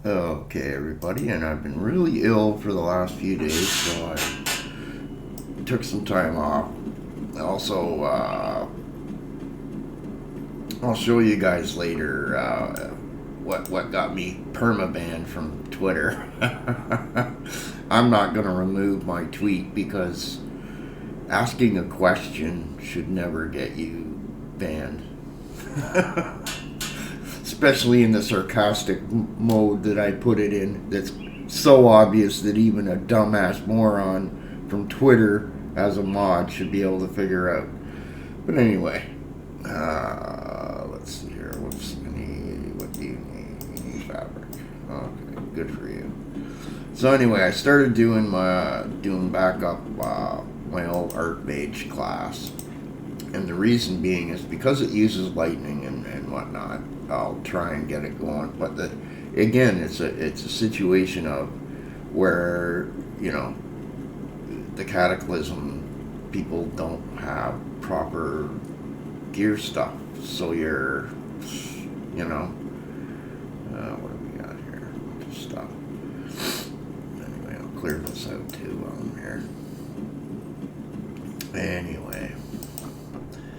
Okay, everybody, and I've been really ill for the last few days, so I took some time off. Also, I'll show you guys later what got me permabanned from Twitter. I'm not going to remove my tweet because asking a question should never get you banned. Especially in the sarcastic mode that I put it in, that's so obvious that even a dumbass moron from Twitter as a mod should be able to figure out. But anyway, let's see here. What do you need? Fabric. Okay, good for you. So anyway, I started doing back up my old Archmage class. And the reason being is because it uses lightning and whatnot. I'll try and get it going, but again, it's a situation of where the Cataclysm people don't have proper gear stuff, so you're what do we got here? A bunch of stuff. Anyway, I'll clear this out too while I'm here. Anyway.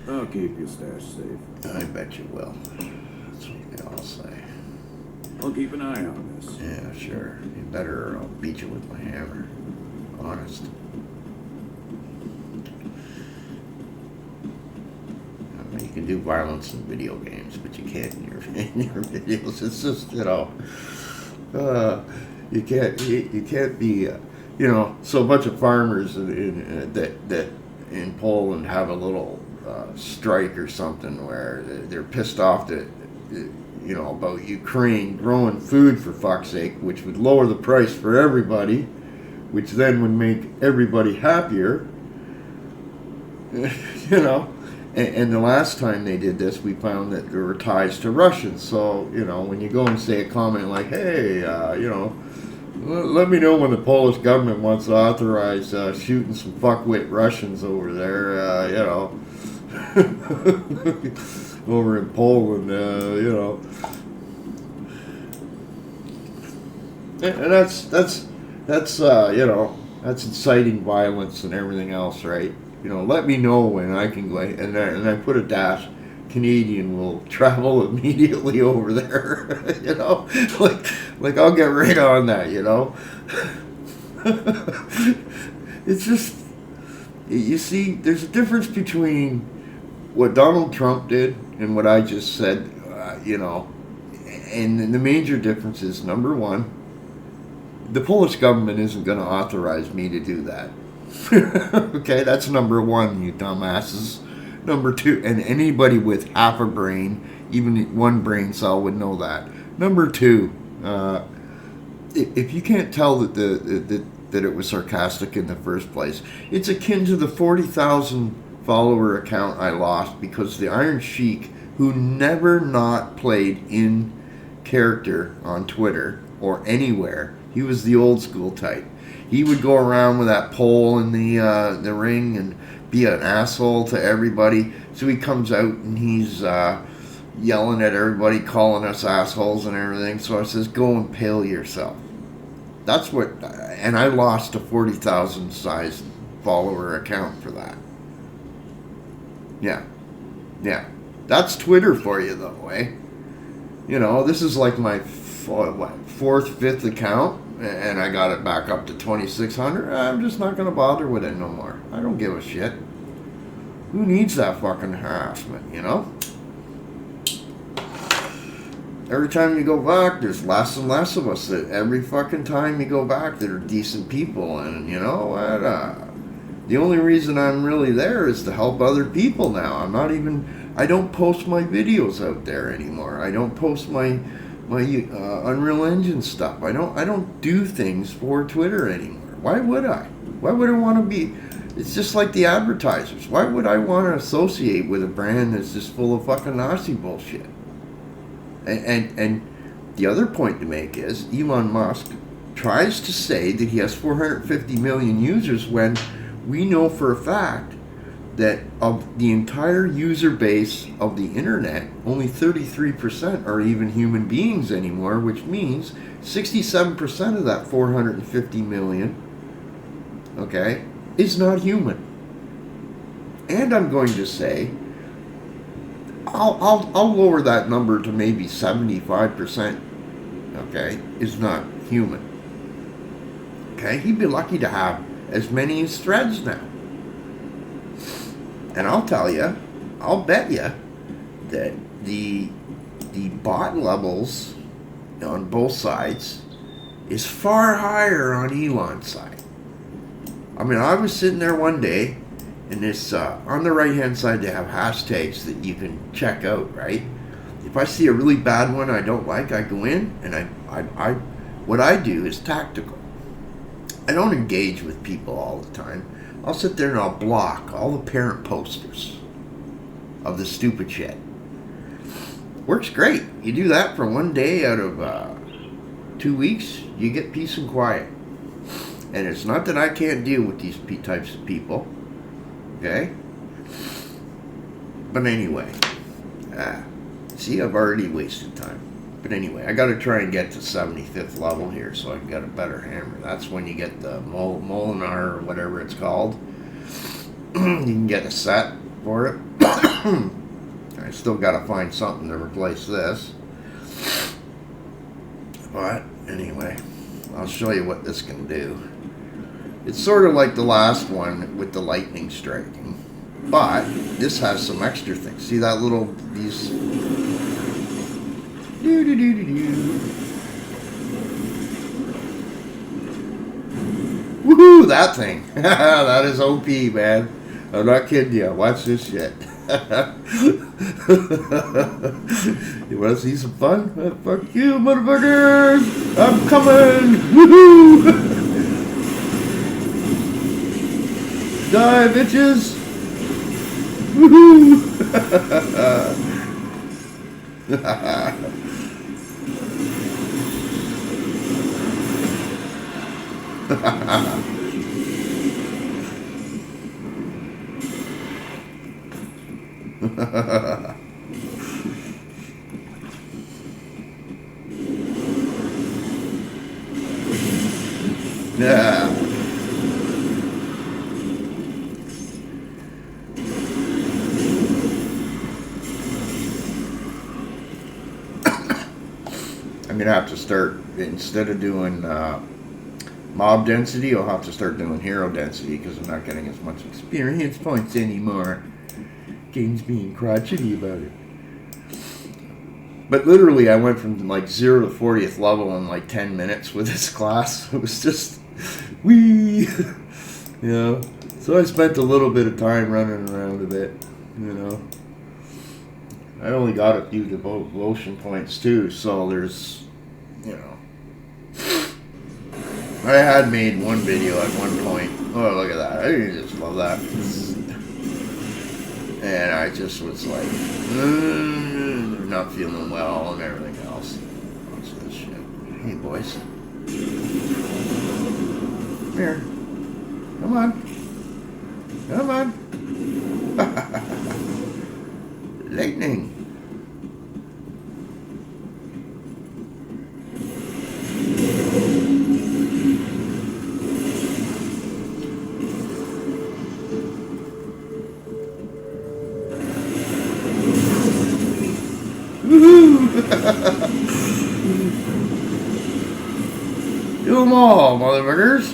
I'll keep your stash safe. I bet you will. That's what they all say. I'll keep an eye on this. Yeah, sure. You better or I'll beat you with my hammer. Honest. I mean, you can do violence in video games, but you can't in your videos. It's just, you can't be, so a bunch of farmers that in Poland have a little strike or something where they're pissed off that about Ukraine growing food, for fuck's sake, which would lower the price for everybody, which then would make everybody happier. And the last time they did this, we found that there were ties to Russians. So when you go and say a comment like, hey, let me know when the Polish government wants to authorize shooting some fuckwit Russians over there, over in Poland, and that's inciting violence and everything else, right? Let me know when I can go, and I put a dash. Canadian will travel immediately over there, like I'll get right on that, It's just, you see, there's a difference between what Donald Trump did and what I just said, and the major difference is, number one, the Polish government isn't going to authorize me to do that. Okay, that's number one, you dumbasses. Number two, and anybody with half a brain, even one brain cell, would know that. Number two, if you can't tell that it was sarcastic in the first place, it's akin to the 40,000 follower account I lost because the Iron Sheik, who never not played in character on Twitter or anywhere, he was the old school type. He would go around with that pole in the ring and be an asshole to everybody. So he comes out and he's yelling at everybody, calling us assholes and everything. So I says, go impale yourself. That's what, and I lost a 40,000 size follower account for that. Yeah. That's Twitter for you, though, eh? This is like my fourth, fifth account, and I got it back up to 2,600. I'm just not going to bother with it no more. I don't give a shit. Who needs that fucking harassment, Every time you go back, there's less and less of us. That every fucking time you go back, that are decent people, and the only reason I'm really there is to help other people now. I don't post my videos out there anymore. I don't post my Unreal Engine stuff. I don't do things for Twitter anymore. Why would I? Why would I want to be? It's just like the advertisers. Why would I want to associate with a brand that's just full of fucking Nazi bullshit? And the other point to make is Elon Musk tries to say that he has 450 million users when we know for a fact that of the entire user base of the internet, only 33% are even human beings anymore, which means 67% of that 450 million, okay, is not human. And I'm going to say, I'll lower that number to maybe 75%, okay, is not human. Okay, he'd be lucky to have as many as threads now. And I'll tell you, I'll bet you that the bot levels on both sides is far higher on Elon's side. I mean, I was sitting there one day, and this on the right hand side they have hashtags that you can check out, right? If I see a really bad one I don't like, I go in and I what I do is tactical. I don't engage with people all the time. I'll sit there and I'll block all the parent posters of the stupid shit. Works great. You do that for one day out of 2 weeks, you get peace and quiet. And it's not that I can't deal with these types of people, okay? But anyway, see, I've already wasted time. But anyway, I got to try and get to 75th level here so I can get a better hammer. That's when you get the Molinar or whatever it's called. You can get a set for it. I still got to find something to replace this. But anyway, I'll show you what this can do. It's sort of like the last one with the lightning striking. But this has some extra things. See that little, these... Woohoo, that thing. That is OP, man. I'm not kidding you. Watch this shit. You want to see some fun? Fuck you, motherfuckers. I'm coming. Woohoo. Die, bitches. Woohoo. Yeah. I'm gonna have to start, instead of doing mob density, I'll have to start doing hero density because I'm not getting as much experience points anymore. Game's being crotchety about it. But literally, I went from like 0 to 40th level in like 10 minutes with this class. It was just, wee, you know. So I spent a little bit of time running around a bit, you know. I only got a few devotion points too, so there's, you know. I had made one video at one point. Oh, look at that. I just love that. And I just was like, not feeling well and everything else. Watch this shit. Hey, boys. Come here. Come on. Come on. Lightning. Do them all, motherfuckers.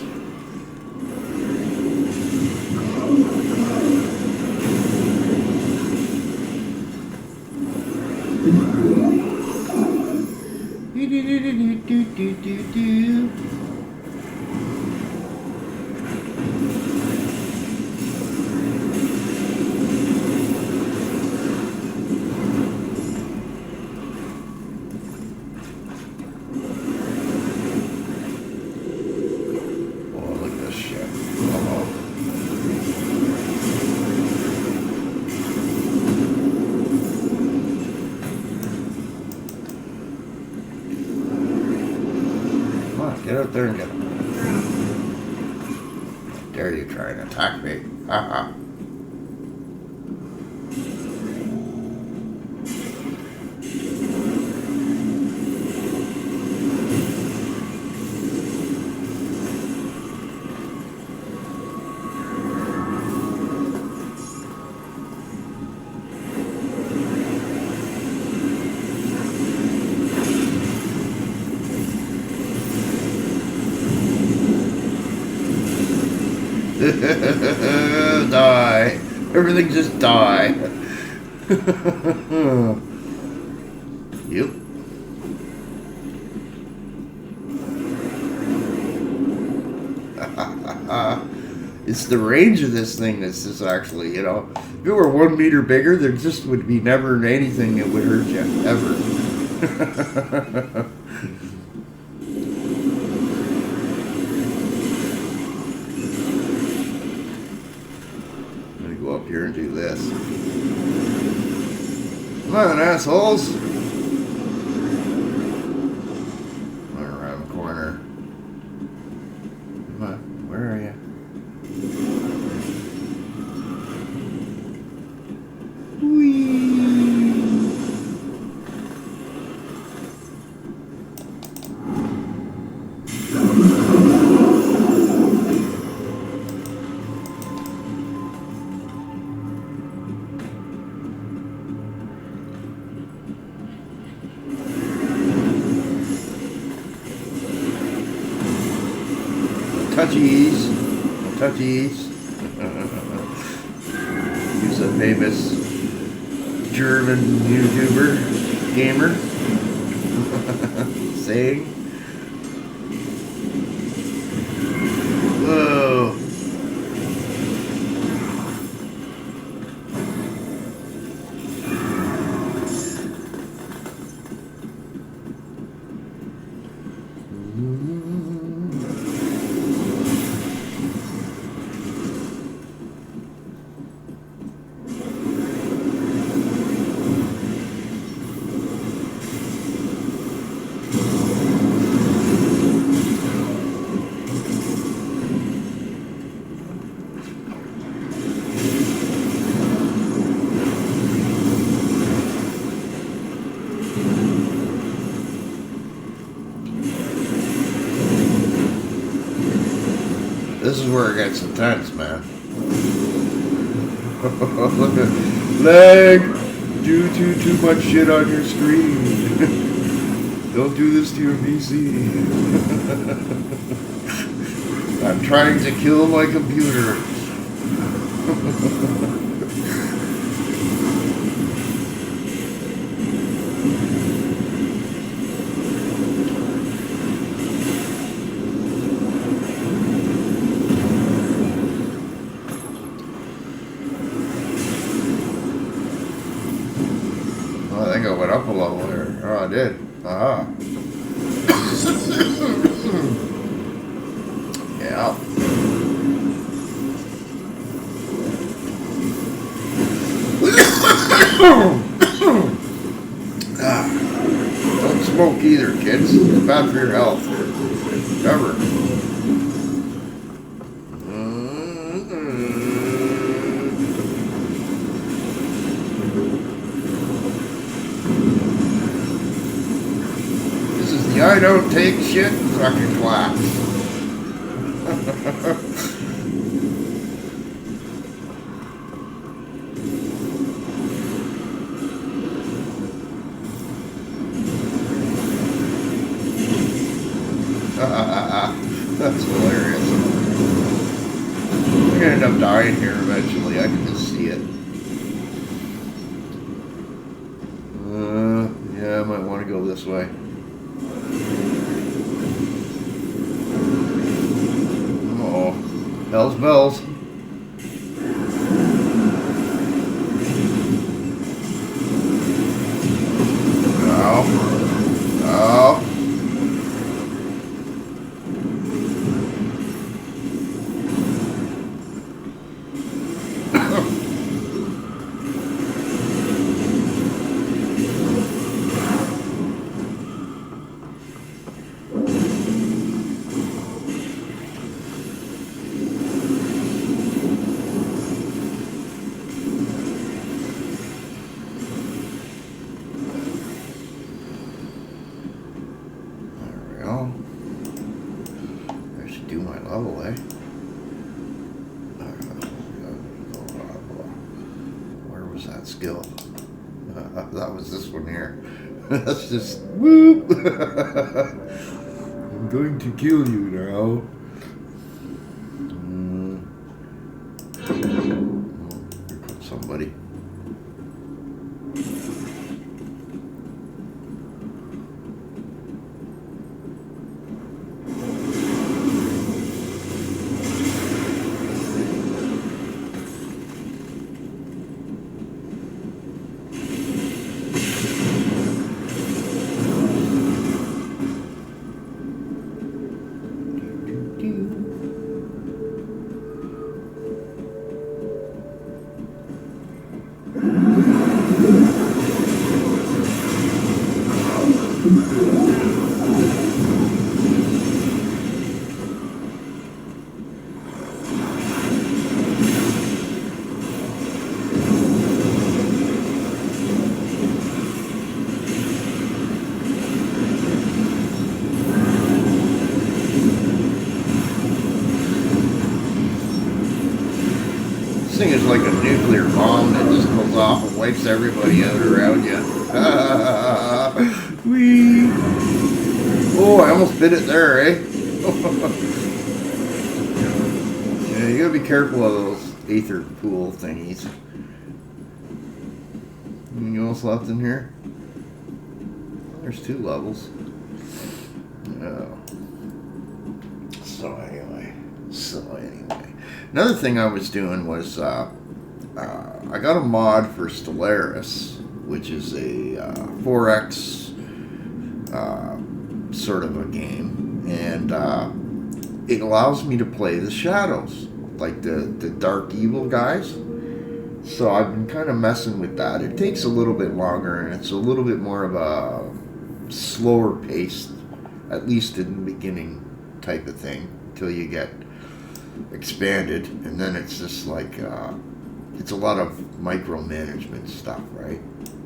Get out there and get him. How dare you try and attack me? Haha. Die. Everything just die. Yep. It's the range of this thing that's just actually, you know, if it were 1 meter bigger, there just would be never anything that would hurt you, ever. I'm gonna go up here and do this. Come on, assholes. Around the corner. Come on, where are you? Touchies. Touchies. He's a famous German YouTuber, gamer, saying. Whoa. This is where it gets intense, man. Look at lag due to too much shit on your screen. Don't do this to your PC. I'm trying to kill my computer. I think I went up a level there. Oh, I did. Aha. Yeah. Don't smoke either, kids. It's bad for your health. Never. I don't take shit fucking class. That's hilarious. I'm gonna end up dying here eventually. I can just see it. Yeah, I might want to go this way. Hell's bells. Oh. Oh. I should do my level, eh? Where was that skill? That was this one here. That's just whoop. I'm going to kill you now. thing is like a nuclear bomb that just goes off and wipes everybody out around you. Whee! Oh, I almost bit it there, eh? Yeah, you gotta be careful of those aether pool thingies. Anything else left in here? There's 2 levels. Oh. So anyway. Another thing I was doing was I got a mod for Stellaris, which is a 4X sort of a game, and it allows me to play the shadows, like the dark evil guys. So I've been kind of messing with that. It takes a little bit longer, and it's a little bit more of a slower paced, at least in the beginning, type of thing, until you get expanded, and then it's just like it's a lot of micromanagement stuff, right?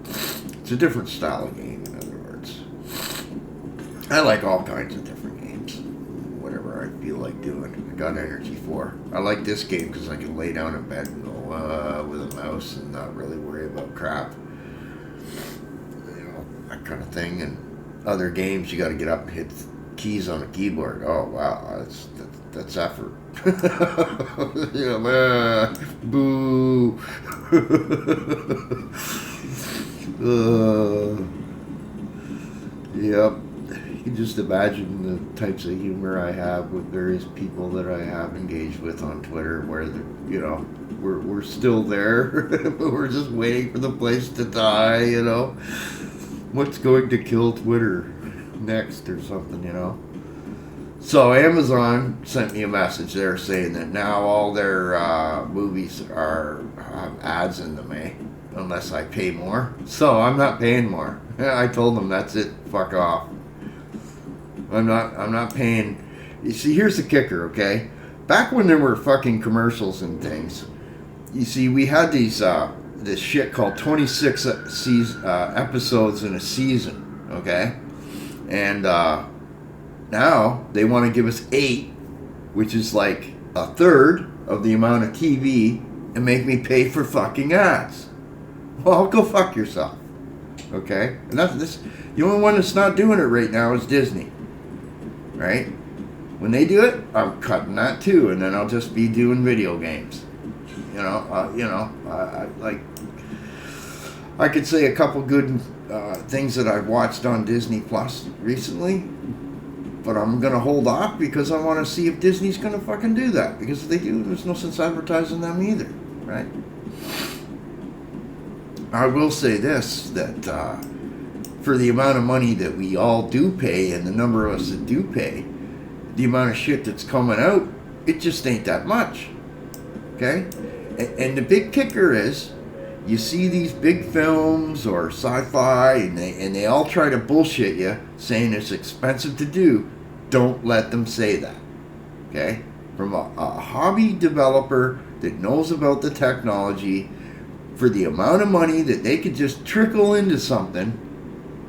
It's a different style of game, in other words. I like all kinds of different games, whatever I feel like doing. I got energy for. I like this game because I can lay down in bed and go with a mouse and not really worry about crap, that kind of thing. And other games, you got to get up and hit keys on a keyboard. Oh wow, that's effort. Boo. Yep. You can just imagine the types of humor I have with various people that I have engaged with on Twitter, where we're still there, but we're just waiting for the place to die. What's going to kill Twitter next or something? So Amazon sent me a message there saying that now all their movies have ads in them, unless I pay more. So I'm not paying more. I told them that's it. Fuck off. I'm not paying. You see, here's the kicker, okay? Back when there were fucking commercials and things, you see, we had these this shit called 26 episodes in a season, okay? And now they want to give us 8, which is like a third of the amount of TV, and make me pay for fucking ads. Well, go fuck yourself, okay? And the only one that's not doing it right now is Disney, right? When they do it, I'm cutting that too, and then I'll just be doing video games. I could say a couple good things that I've watched on Disney Plus recently, but I'm going to hold off because I want to see if Disney's going to fucking do that. Because if they do, there's no sense advertising them either, right? I will say this, that for the amount of money that we all do pay, and the number of us that do pay, the amount of shit that's coming out, it just ain't that much, okay? And the big kicker is, you see these big films or sci-fi, and they all try to bullshit you, saying it's expensive to do. Don't let them say that, okay? From a hobby developer that knows about the technology, for the amount of money that they could just trickle into something,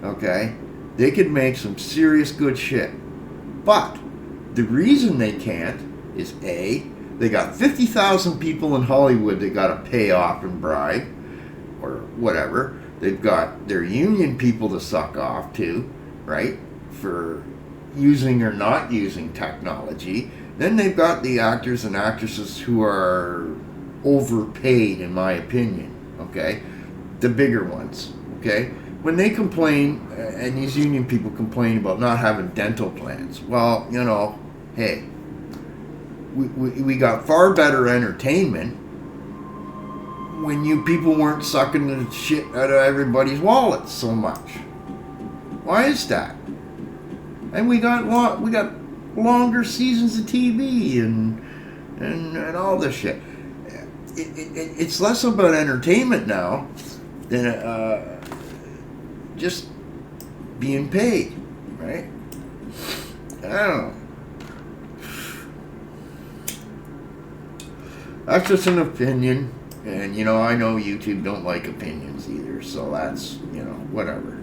okay, they could make some serious good shit. But the reason they can't is A, they got 50,000 people in Hollywood that got to pay off and bribe, or whatever. They've got their union people to suck off too, right, for using or not using technology. Then they've got the actors and actresses who are overpaid, in my opinion, okay? The bigger ones, okay? When they complain, and these union people complain about not having dental plans, well, hey, we got far better entertainment when you people weren't sucking the shit out of everybody's wallets so much. Why is that? And we got longer seasons of TV and all this shit. It's less about entertainment now than just being paid, right? I don't know. That's just an opinion, and I know YouTube don't like opinions either, so that's whatever.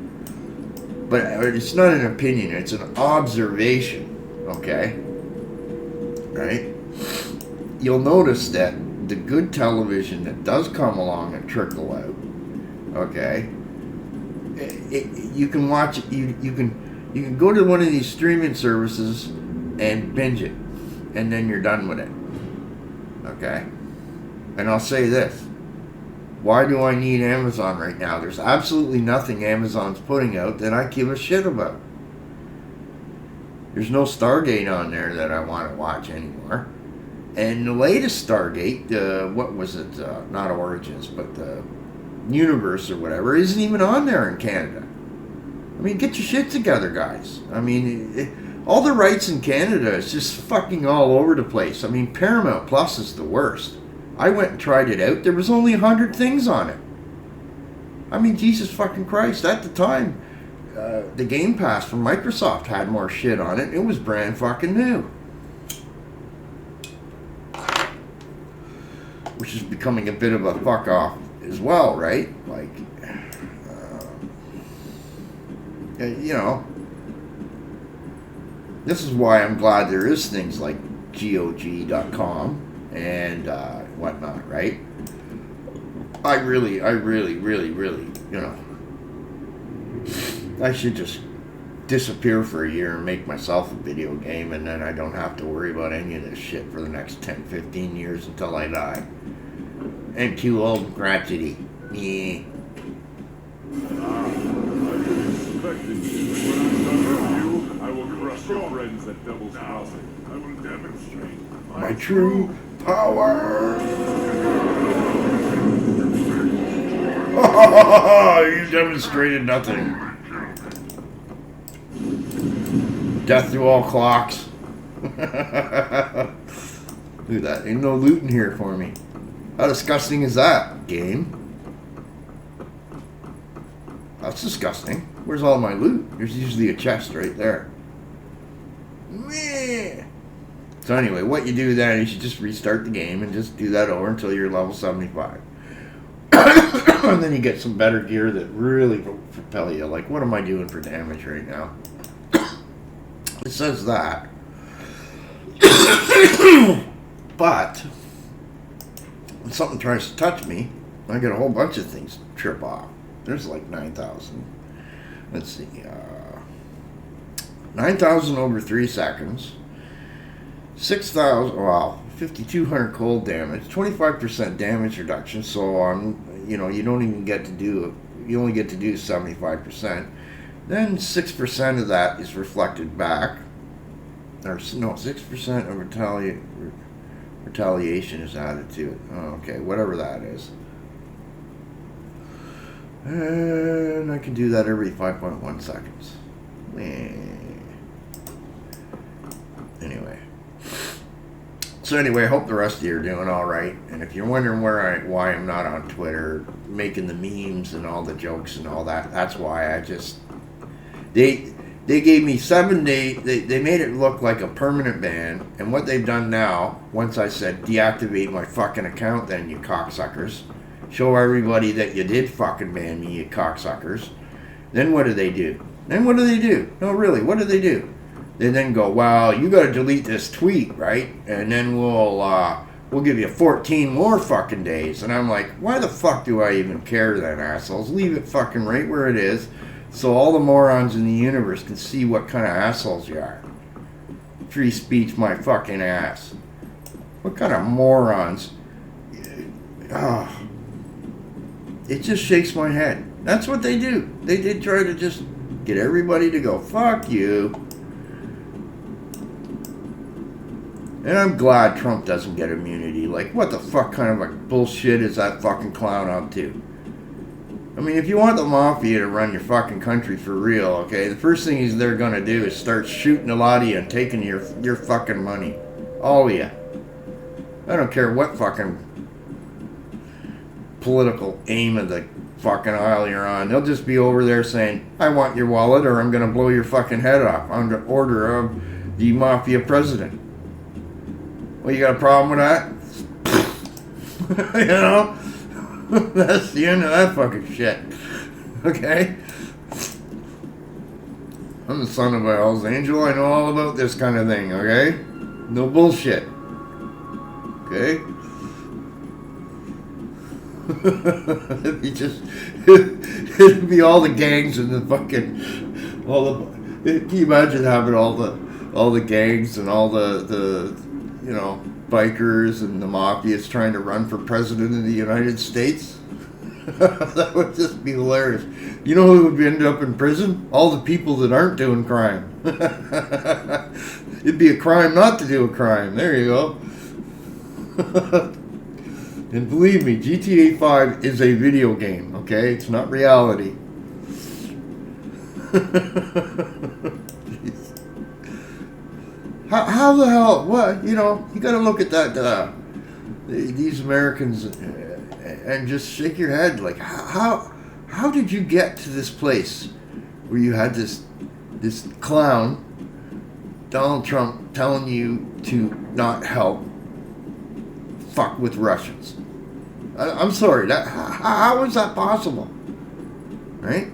But it's not an opinion, it's an observation, okay? Right? You'll notice that the good television that does come along and trickle out, okay, you can watch it. You can go to one of these streaming services and binge it, and then you're done with it. Okay, and I'll say this: why do I need Amazon right now? There's absolutely nothing Amazon's putting out that I give a shit about. There's no Stargate on there that I want to watch anymore. And the latest Stargate, what was it? Not Origins, but the Universe or whatever, isn't even on there in Canada. I mean, get your shit together, guys. I mean, all the rights in Canada is just fucking all over the place. I mean, Paramount Plus is the worst. I went and tried it out. There was only 100 things on it. I mean, Jesus fucking Christ. At the time, the Game Pass from Microsoft had more shit on it. It was brand fucking new. Which is becoming a bit of a fuck off as well, right? Like, you know, this is why I'm glad there is things like GOG.com and whatnot, right? I really, you know, I should just disappear for a year and make myself a video game, and then I don't have to worry about any of this shit for the next 10, 15 years until I die. I'm too old and crotchety. Yeah. I will crush your friends at Devil's Crossing. I will demonstrate My true power. You demonstrated nothing. Death to all clocks. Look at that. Ain't no loot in here for me. How disgusting is that, game? That's disgusting. Where's all my loot? There's usually a chest right there. So anyway, what you do then is you just restart the game and just do that over until you're level 75. And then you get some better gear that really propel you. Like, what am I doing for damage right now? It says that. But when something tries to touch me, I get a whole bunch of things trip off. There's like 9,000. Let's see. 9,000 over 3 seconds. 6,000, wow, 5,200 cold damage, 25% damage reduction. So you know, you don't even get to do, you only get to do 75%. Then 6% of that is reflected back. Or no, 6% of retaliation is added to it. Oh, okay, whatever that is. And I can do that every 5.1 seconds. Anyway. So anyway, I hope the rest of you are doing all right. And if you're wondering why I'm not on Twitter making the memes and all the jokes and all that, that's why. I just they gave me 7 days. They made it look like a permanent ban. And what they've done now, once I said deactivate my fucking account, then you cocksuckers, show everybody that you did fucking ban me, you cocksuckers. Then what do they do? No, really, what do they do? They then go, well, you got to delete this tweet, right? And then we'll give you 14 more fucking days. And I'm like, why the fuck do I even care then, assholes? Leave it fucking right where it is, so all the morons in the universe can see what kind of assholes you are. Free speech, my fucking ass. What kind of morons? Oh, it just shakes my head. That's what they do. They did try to just get everybody to go, fuck you. And I'm glad Trump doesn't get immunity. Like, what the fuck kind of a bullshit is that fucking clown up to? I mean, if you want the mafia to run your fucking country for real, okay, the first thing they're gonna do is start shooting a lot of you and taking your fucking money. All of you. I don't care what fucking political aim of the fucking aisle you're on. They'll just be over there saying, I want your wallet or I'm gonna blow your fucking head off under order of the mafia president. Well, you got a problem with that? You know? That's the end of that fucking shit. Okay? I'm the son of a Hell's Angel. I know all about this kind of thing, okay? No bullshit. Okay? It'd be just, it'd be all the gangs and the fucking, can you imagine having all the gangs and all the bikers and the mafias trying to run for president of the United States? That would just be hilarious. You know who would end up in prison? All the people that aren't doing crime. It'd be a crime not to do a crime. There you go. And believe me, GTA 5 is a video game, okay? It's not reality. How the hell, what, you gotta look at that, these Americans and just shake your head, like, how did you get to this place where you had this clown, Donald Trump, telling you to not help fuck with Russians? I'm sorry, how is that possible? Right?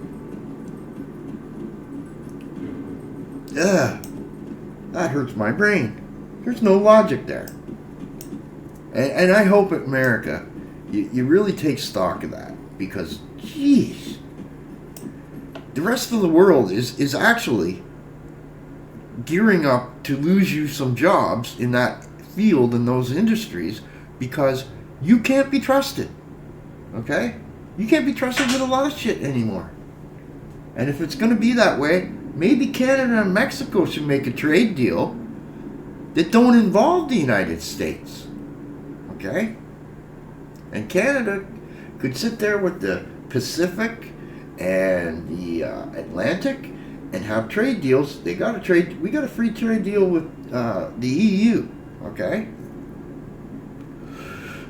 Ugh, that hurts my brain. There's no logic there. And I hope at America, you really take stock of that, because, jeez, the rest of the world is actually gearing up to lose you some jobs in that field, in those industries, because you can't be trusted. Okay? You can't be trusted with a lot of shit anymore. And if it's going to be that way, maybe Canada and Mexico should make a trade deal that don't involve the United States. Okay? And Canada could sit there with the Pacific and the Atlantic and have trade deals. We got a free trade deal with the EU. Okay?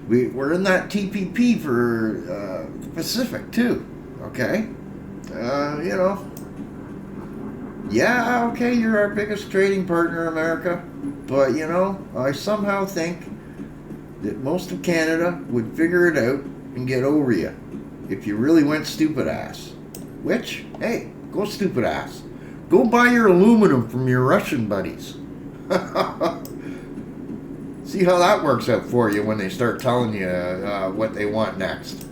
We're in that TPP for the Pacific too. Okay? Yeah, okay, you're our biggest trading partner, America. But, I somehow think that most of Canada would figure it out and get over you if you really went stupid ass. Which, hey, go stupid ass. Go buy your aluminum from your Russian buddies. See how that works out for you when they start telling you what they want next.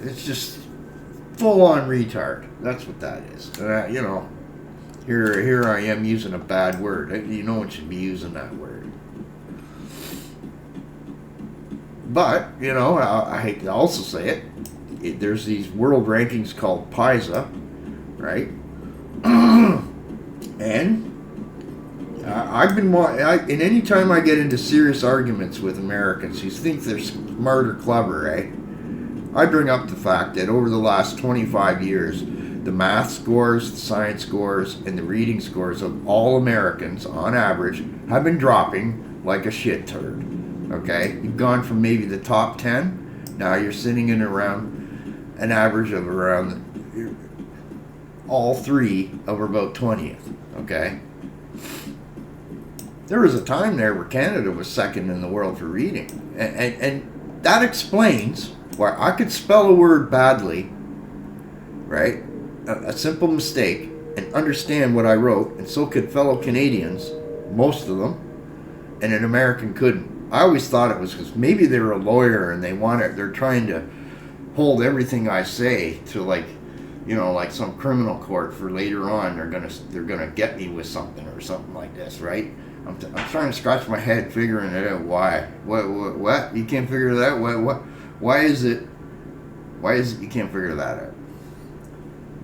It's just full-on retard. That's what that is. Here I am using a bad word. No one should be using that word. But, I hate to also say it, there's these world rankings called PISA, right? And and any time I get into serious arguments with Americans who think they're smart or clever, I bring up the fact that over the last 25 years, the math scores, the science scores, and the reading scores of all Americans, on average, have been dropping like a shit turd. Okay? You've gone from maybe the top 10, now you're sitting in around an average of around all three of about 20th. Okay? There was a time there where Canada was second in the world for reading. And that explains why I could spell a word badly, right? A simple mistake, and understand what I wrote, and so could fellow Canadians, most of them, and an American couldn't. I always thought it was because maybe they were a lawyer and they're trying to hold everything I say to like some criminal court for later on. They're gonna get me with something or something like this, right? I'm trying to scratch my head figuring it out. Why? What? You can't figure that out? What? Why is it you can't figure that out?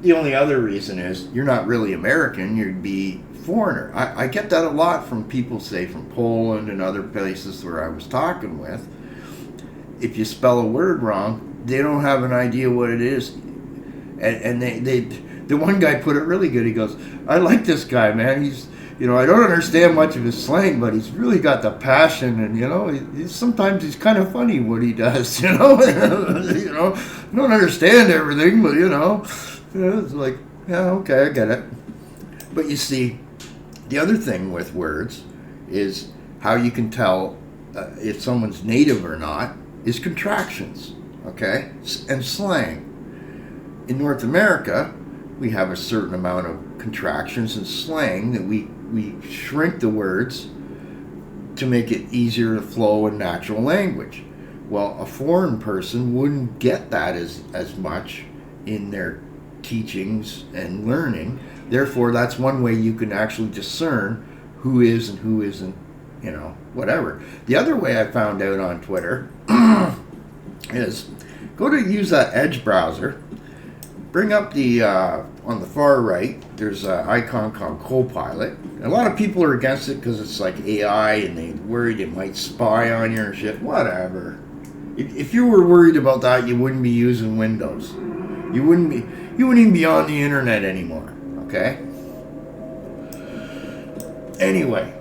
The only other reason is you're not really American, you'd be foreigner. I get that a lot from people, say, from Poland and other places where I was talking with. If you spell a word wrong, they don't have an idea what it is. And the one guy put it really good. He goes, I like this guy, man. He's, I don't understand much of his slang, but he's really got the passion, and sometimes he's kind of funny what he does. I don't understand everything, but it's like, yeah, okay, I get it. But you see, the other thing with words is how you can tell if someone's native or not is contractions, okay, and slang. In North America, we have a certain amount of contractions and slang that we shrink the words to make it easier to flow in natural language. Well, a foreign person wouldn't get that as much in their teachings and learning. Therefore, that's one way you can actually discern who is and who isn't, whatever. The other way I found out on Twitter is go to use that Edge browser, bring up the, on the far right, there's an icon called Copilot. A lot of people are against it because it's like AI and they're worried it might spy on you and shit. Whatever. If you were worried about that, you wouldn't be using Windows. You wouldn't even be on the internet anymore. Okay? Anyway,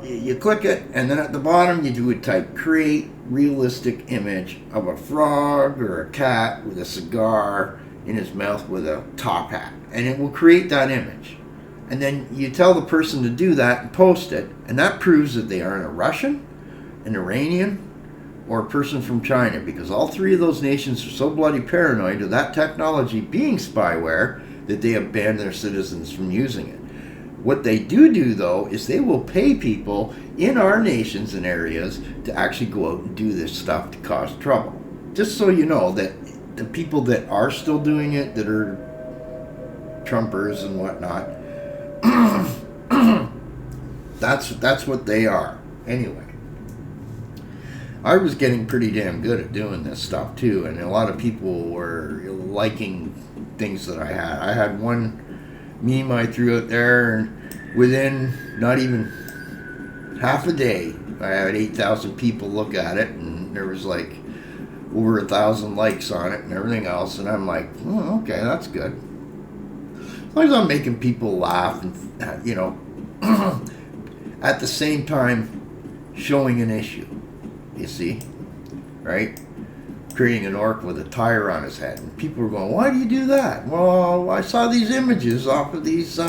you click it, and then at the bottom you do a type create realistic image of a frog or a cat with a cigar in his mouth with a top hat, and it will create that image. And then you tell the person to do that and post it, and that proves that they aren't a Russian, an Iranian, or a person from China, because all three of those nations are so bloody paranoid of that technology being spyware that they have banned their citizens from using it. What they do though is they will pay people in our nations and areas to actually go out and do this stuff to cause trouble. Just so you know that the people that are still doing it, that are Trumpers and whatnot, that's what they are. Anyway, I was getting pretty damn good at doing this stuff too, and a lot of people were liking things that I had. I had one meme I threw out there, and within not even half a day, I had 8,000 people look at it, and there was like over 1,000 likes on it and everything else, and I'm like, oh, okay, that's good. As long as I'm making people laugh and, at the same time showing an issue. You see, right? Creating an orc with a tire on his head. And people were going, why do you do that? Well, I saw these images off of these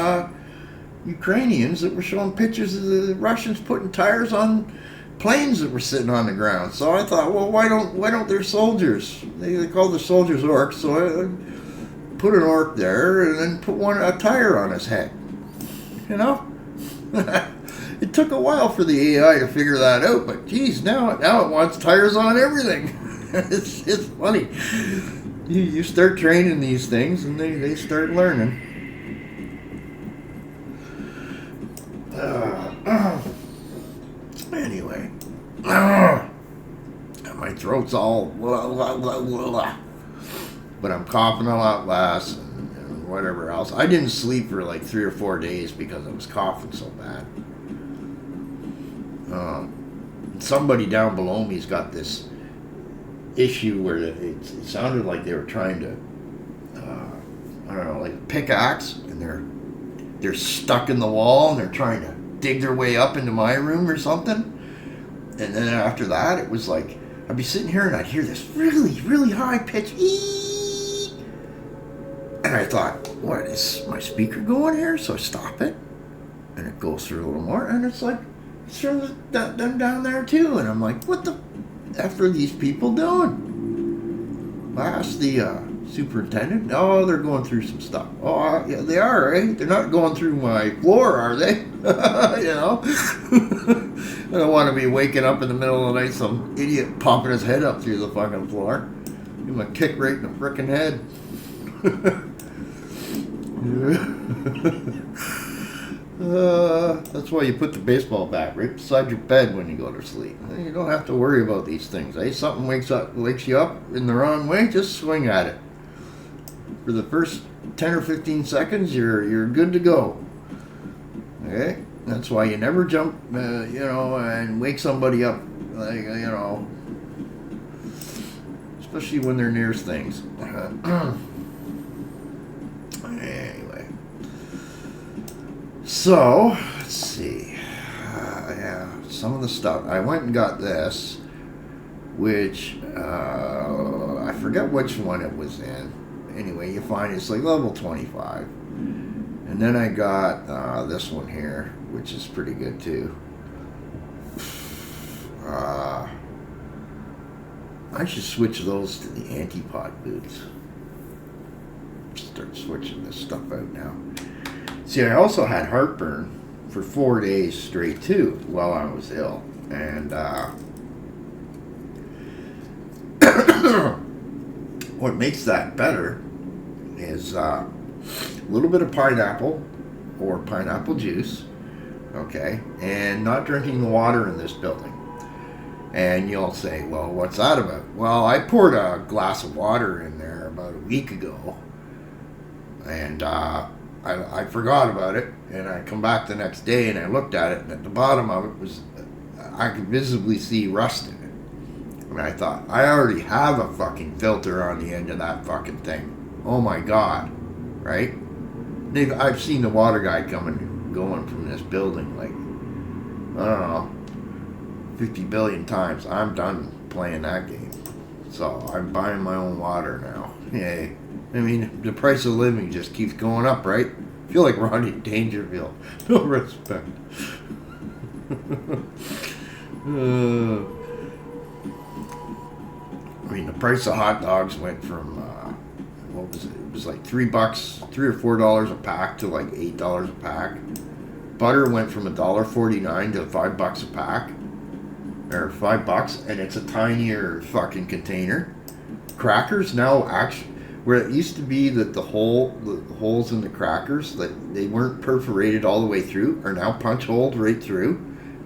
Ukrainians that were showing pictures of the Russians putting tires on planes that were sitting on the ground. So I thought, well, why don't their soldiers? They call the soldiers orcs. So I put an orc there and then put a tire on his head. It took a while for the AI to figure that out, but geez, now it wants tires on everything. it's funny. You start training these things, and they start learning. Anyway, my throat's all but I'm coughing a lot less and whatever else. I didn't sleep for like 3 or 4 days because I was coughing so bad. Somebody down below me's got this issue where it sounded like they were trying to, like a pickaxe, and they're stuck in the wall and they're trying to dig their way up into my room or something. And then after that, it was like I'd be sitting here and I'd hear this really, really high pitch ee, and I thought, what is my speaker going here? So I stop it, and it goes through a little more, and it's like. Sure, them down there too, and I'm like, what the F are these people doing? I asked the superintendent. Oh, they're going through some stuff. Oh, yeah, they are, right? They're not going through my floor, are they? I don't want to be waking up in the middle of the night, some idiot popping his head up through the fucking floor. Give him a kick right in the frickin' head. That's why you put the baseball bat right beside your bed when you go to sleep. You don't have to worry about these things. Something wakes you up in the wrong way, just swing at it. For the first 10 or 15 seconds, you're good to go. Okay? That's why you never jump, and wake somebody up, especially when they're near things. Anyway. So, let's see. Some of the stuff. I went and got this, which, I forget which one it was in. Anyway, you find it's like level 25. And then I got this one here, which is pretty good too. I should switch those to the antipod boots. Start switching this stuff out now. See, I also had heartburn for 4 days straight too while I was ill. And what makes that better is a little bit of pineapple or pineapple juice, okay, and not drinking the water in this building. And you'll say, well, what's that about? Well, I poured a glass of water in there about a week ago, and I forgot about it, and I come back the next day and I looked at it, and at the bottom of it was, I could visibly see rust in it. And I thought, I already have a fucking filter on the end of that fucking thing. Oh my God, right? I've seen the water guy coming and going from this building like, I don't know, 50 billion times. I'm done playing that game. So I'm buying my own water now. Yay. I mean, the price of living just keeps going up, right? I feel like Rodney Dangerfield. No respect. I mean, the price of hot dogs went from, what was it? It was like $3 or $4 a pack to like $8 a pack. Butter went from $1.49 to $5 a pack. Or $5, and it's a tinier fucking container. Crackers now actually, where it used to be that the holes in the crackers, that they weren't perforated all the way through, are now punch holed right through.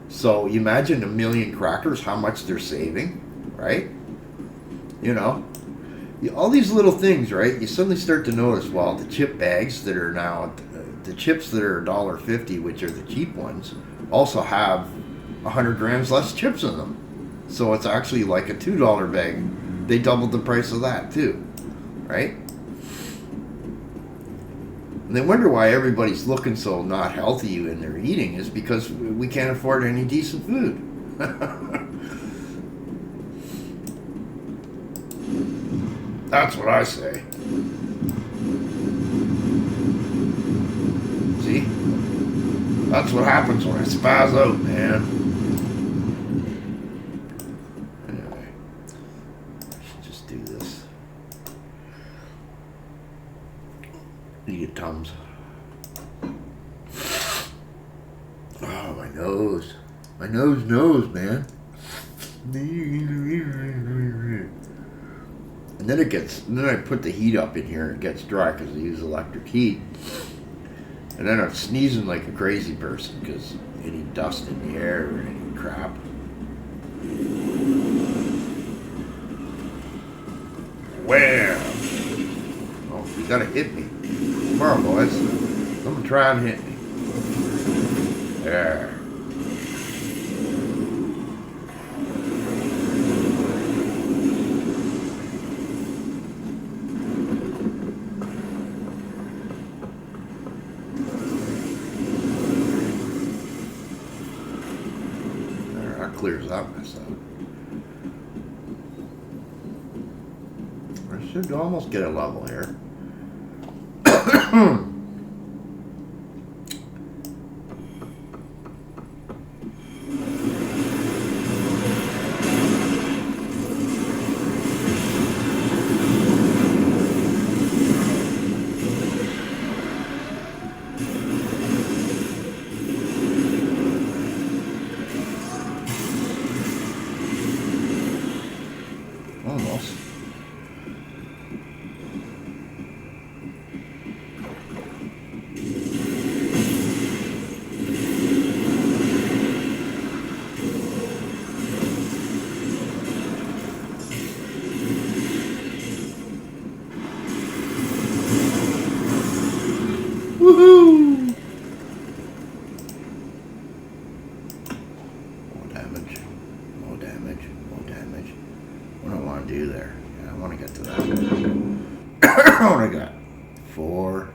So you imagine 1 million crackers, how much they're saving, right? You know, all these little things, right? You suddenly start to notice, well, the chip bags that are now, the chips that are $1.50, which are the cheap ones, also have 100 grams less chips in them. So it's actually like a $2 bag. They doubled the price of that too, right? And they wonder why everybody's looking so not healthy when they're eating, is because we can't afford any decent food. That's what I say. See? That's what happens when I spaz out, man. Anyway, I should just do this. Eat it, Tums. Oh, my nose. My nose knows, man. And then I put the heat up in here and it gets dry because I use electric heat. And then I'm sneezing like a crazy person because any dust in the air or any crap. Wham! Oh, you gotta hit me. Come on, boys. Someone try and hit me. There. Clears that mess out. I should almost get a level here. Almost. Woohoo! More damage. More damage. More damage. What do I want to do there? Yeah, I want to get to that. What I got? 4.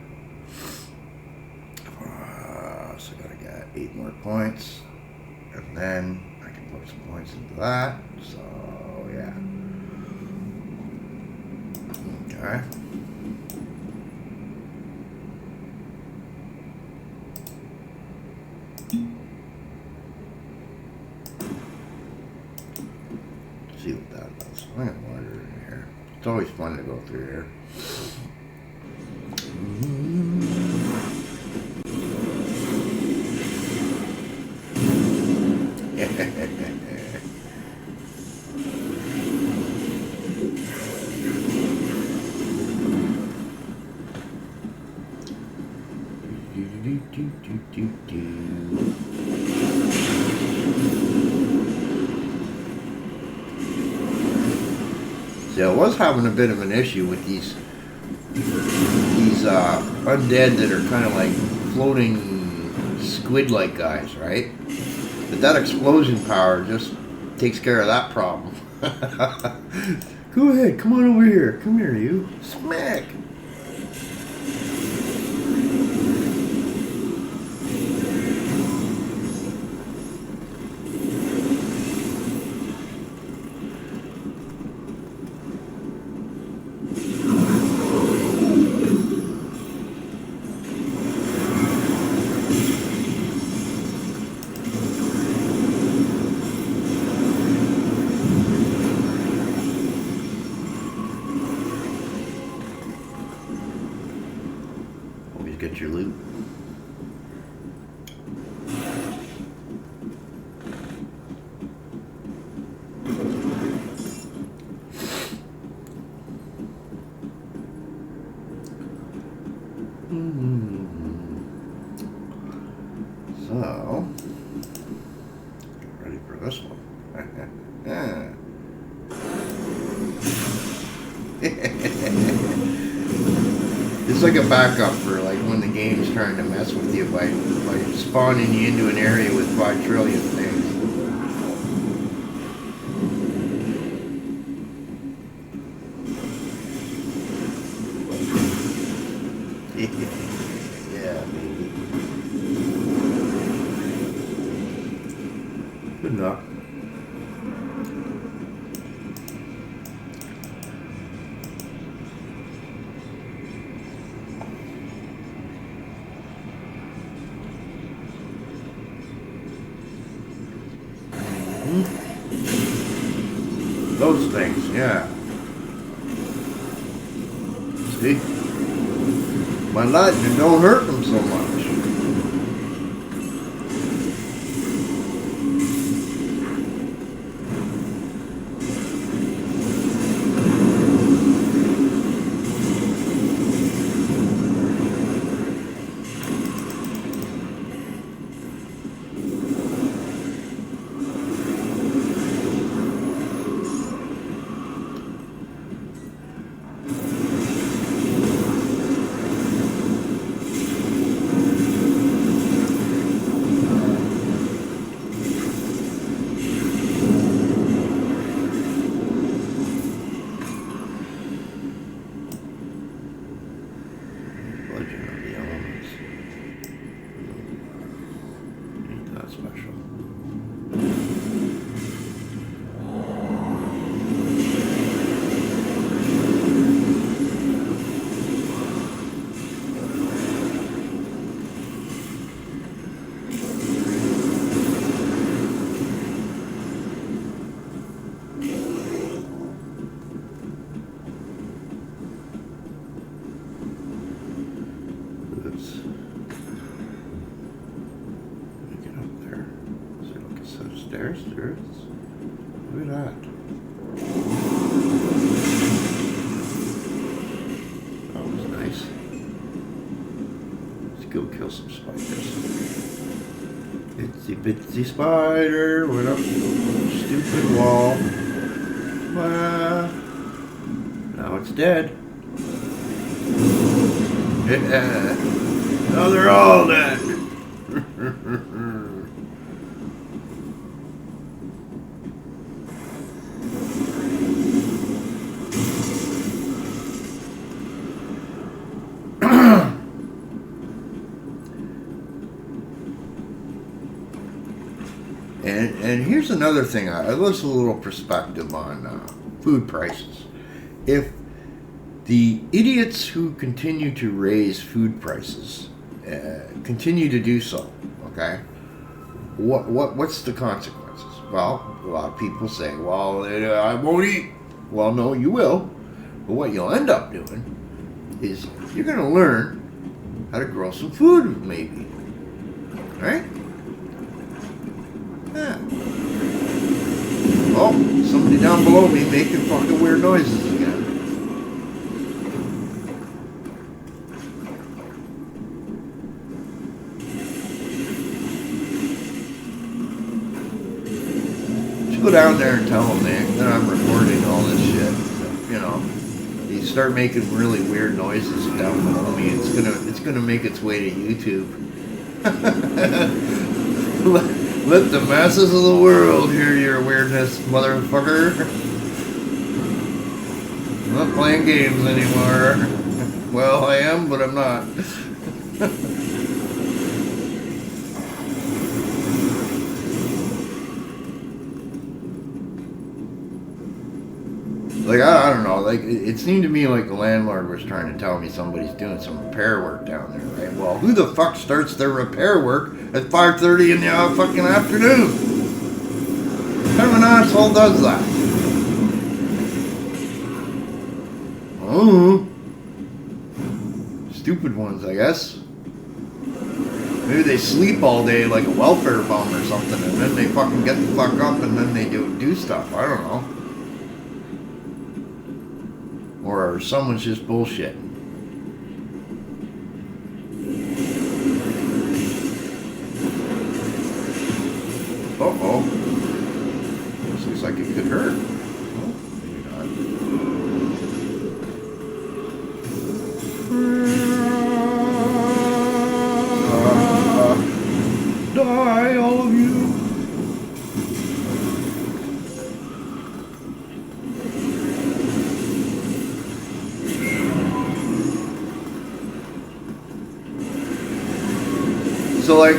So I gotta get 8 more points. And then I can put some points into that. So, yeah. Okay. See what that does. I'm gonna wander in here. It's always fun to go through here. See, I was having a bit of an issue with these undead that are kind of like floating squid-like guys, right? But that explosion power just takes care of that problem. Go ahead, come on over here. Come here, you. Smack! Get your loot. So, ready for this one. It's like a backup for like when the game's trying to mess with you by spawning you into an area with 5 trillion things. Yeah, baby. Good enough. Those things, yeah. See? My lightning don't hurt them so much. Stairs. Look at that. That was nice. Let's go kill some spiders. Itsy bitsy spider went up the stupid wall. Now it's dead. Yeah. Now they're all dead. And here's another thing. I lost a little perspective on food prices. If the idiots who continue to raise food prices continue to do so, okay, what's the consequences? Well, a lot of people say, well, I won't eat. Well, no, you will. But what you'll end up doing is you're going to learn how to grow some food, maybe. Right? Yeah. Oh, somebody down below me making fucking weird noises again. go down there and tell them that I'm recording all this shit. You know, you start making really weird noises down below me. It's gonna make its way to YouTube. Let the masses of the world hear your weirdness, motherfucker. I'm not playing games anymore. Well, I am, but I'm not. Like, I don't know, like, it seemed to me like the landlord was trying to tell me somebody's doing some repair work down there, right? Well, who the fuck starts their repair work at 5:30 in the fucking afternoon? What kind of an asshole does that? Oh, stupid ones, I guess. Maybe they sleep all day like a welfare bum or something, and then they fucking get the fuck up and then they do stuff. I don't know. Or someone's just bullshit. Uh-oh. This looks like it could hurt. Oh, maybe not. Die, all of you. So, like,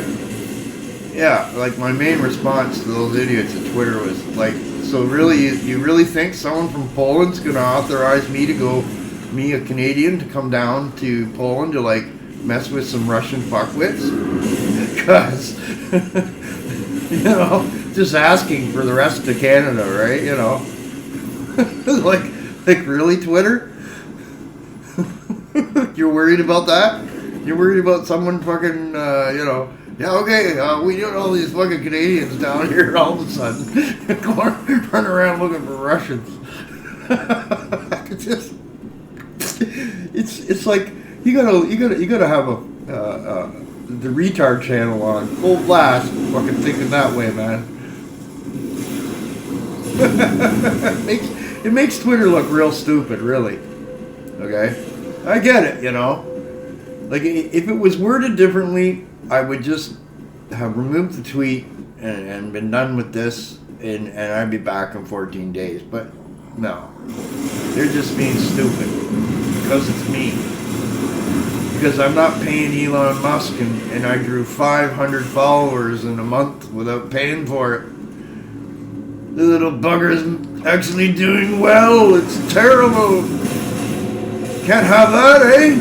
yeah, like my main response to those idiots at Twitter was like, so really, you really think someone from Poland's gonna authorize me to go, me a Canadian, to come down to Poland to like mess with some Russian fuckwits? Because, you know, just asking for the rest of Canada, right? You know, like really, Twitter? You're worried about that? You're worried about someone fucking, you know, yeah, okay, we got all these fucking Canadians down here all of a sudden run around looking for Russians. It's like you gotta have the retard channel on full blast, fucking thinking that way, man. It makes Twitter look real stupid, really. Okay, I get it, you know. Like, if it was worded differently, I would just have removed the tweet and been done with this, and I'd be back in 14 days. But no, they're just being stupid because it's me. Because I'm not paying Elon Musk, and I grew 500 followers in a month without paying for it. The little bugger's actually doing well. It's terrible. Can't have that, eh?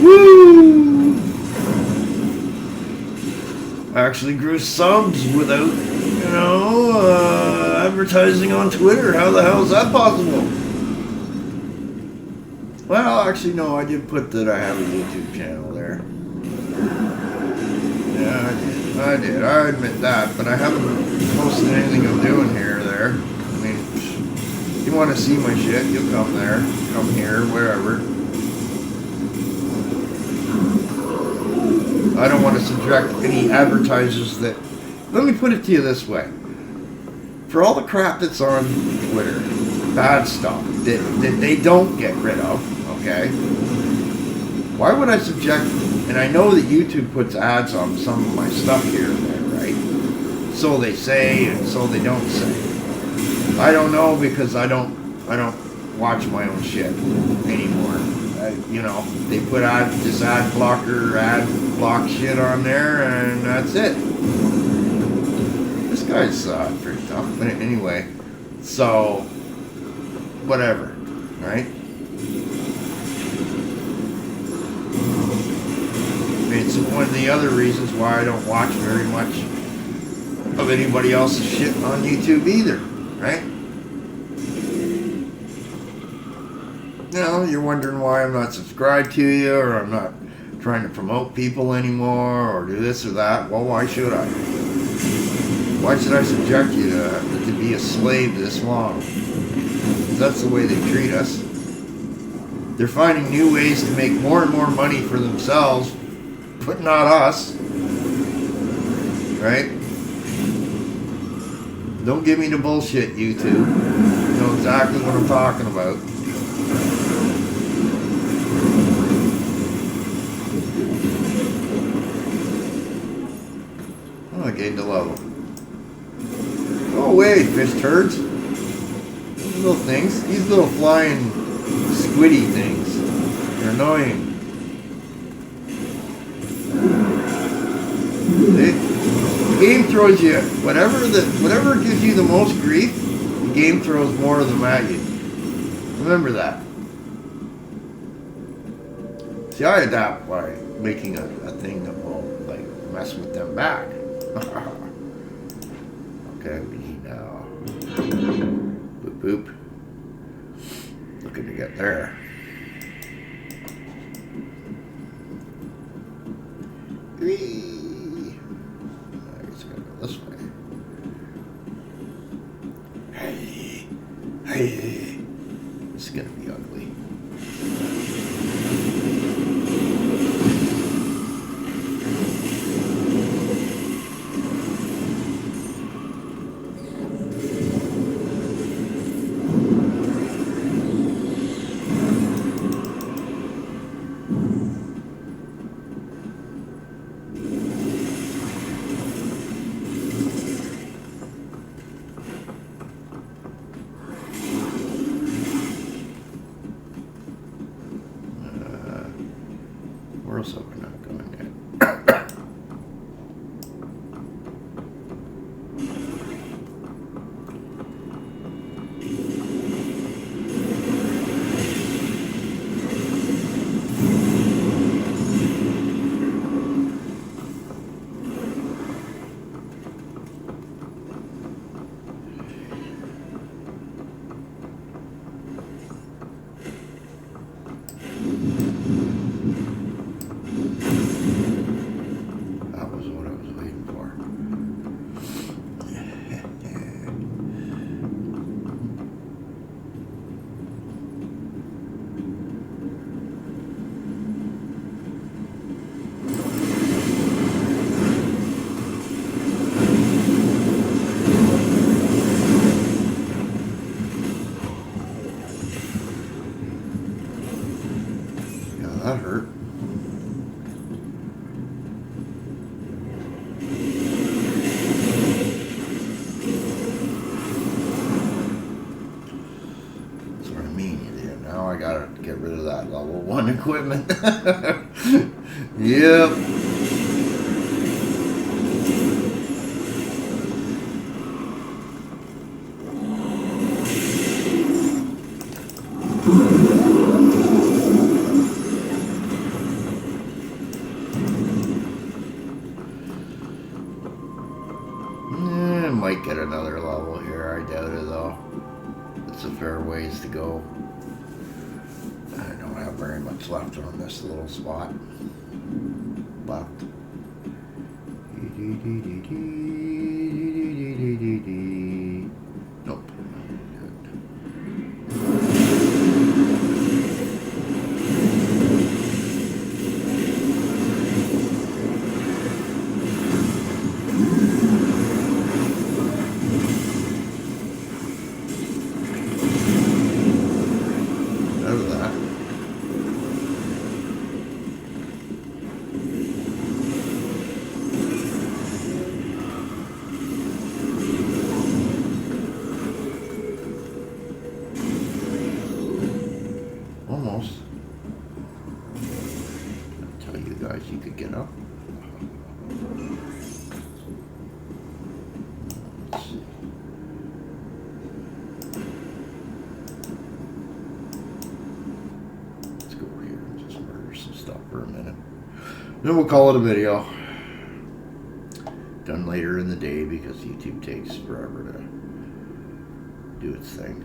Woo! I actually grew subs without, you know, advertising on Twitter. How the hell is that possible? Well, actually, no, I did put that I have a YouTube channel there. Yeah, I did. I admit that, but I haven't posted anything I'm doing here or there. I mean, if you want to see my shit, you'll come there, come here, wherever. I don't want to subject any advertisers that... Let me put it to you this way. For all the crap that's on Twitter, bad stuff, that they don't get rid of, okay? Why would I subject... And I know that YouTube puts ads on some of my stuff here and there, right? So they say, and so they don't say. I don't know because I don't watch my own shit anymore. You know, they put this ad block shit on there, and that's it. This guy's pretty tough, but anyway, so whatever, right? I mean, it's one of the other reasons why I don't watch very much of anybody else's shit on YouTube either, right? You know, you're wondering why I'm not subscribed to you, or I'm not trying to promote people anymore, or do this or that. Well, why should I? Why should I subject you to be a slave this long? Because that's the way they treat us. They're finding new ways to make more and more money for themselves, but not us. Right? Don't give me the bullshit, you two. You know exactly what I'm talking about. Oh, I gained a level. Go away, fish turds. These little things. These little flying squiddy things. They're annoying. The game throws you whatever gives you the most grief, the game throws more of them at you. Remember that. See, I adapt by making a thing that will like mess with them back. Okay, we need now. Boop boop. Looking to get there. Whee! I guess I gotta go this way. Hey, hey. This is gonna be ugly. So we're not going yet. That hurt. That's what I mean. Yeah, now I gotta get rid of that level 1 equipment. Yep. Might get another level here. I doubt it though. It's a fair ways to go. I don't have very much left on this little spot. Left. Nope. Almost. I'll tell you guys you could get up. Let's see. Let's go over here and just murder some stuff for a minute. Then we'll call it a video. Done later in the day because YouTube takes forever to do its thing.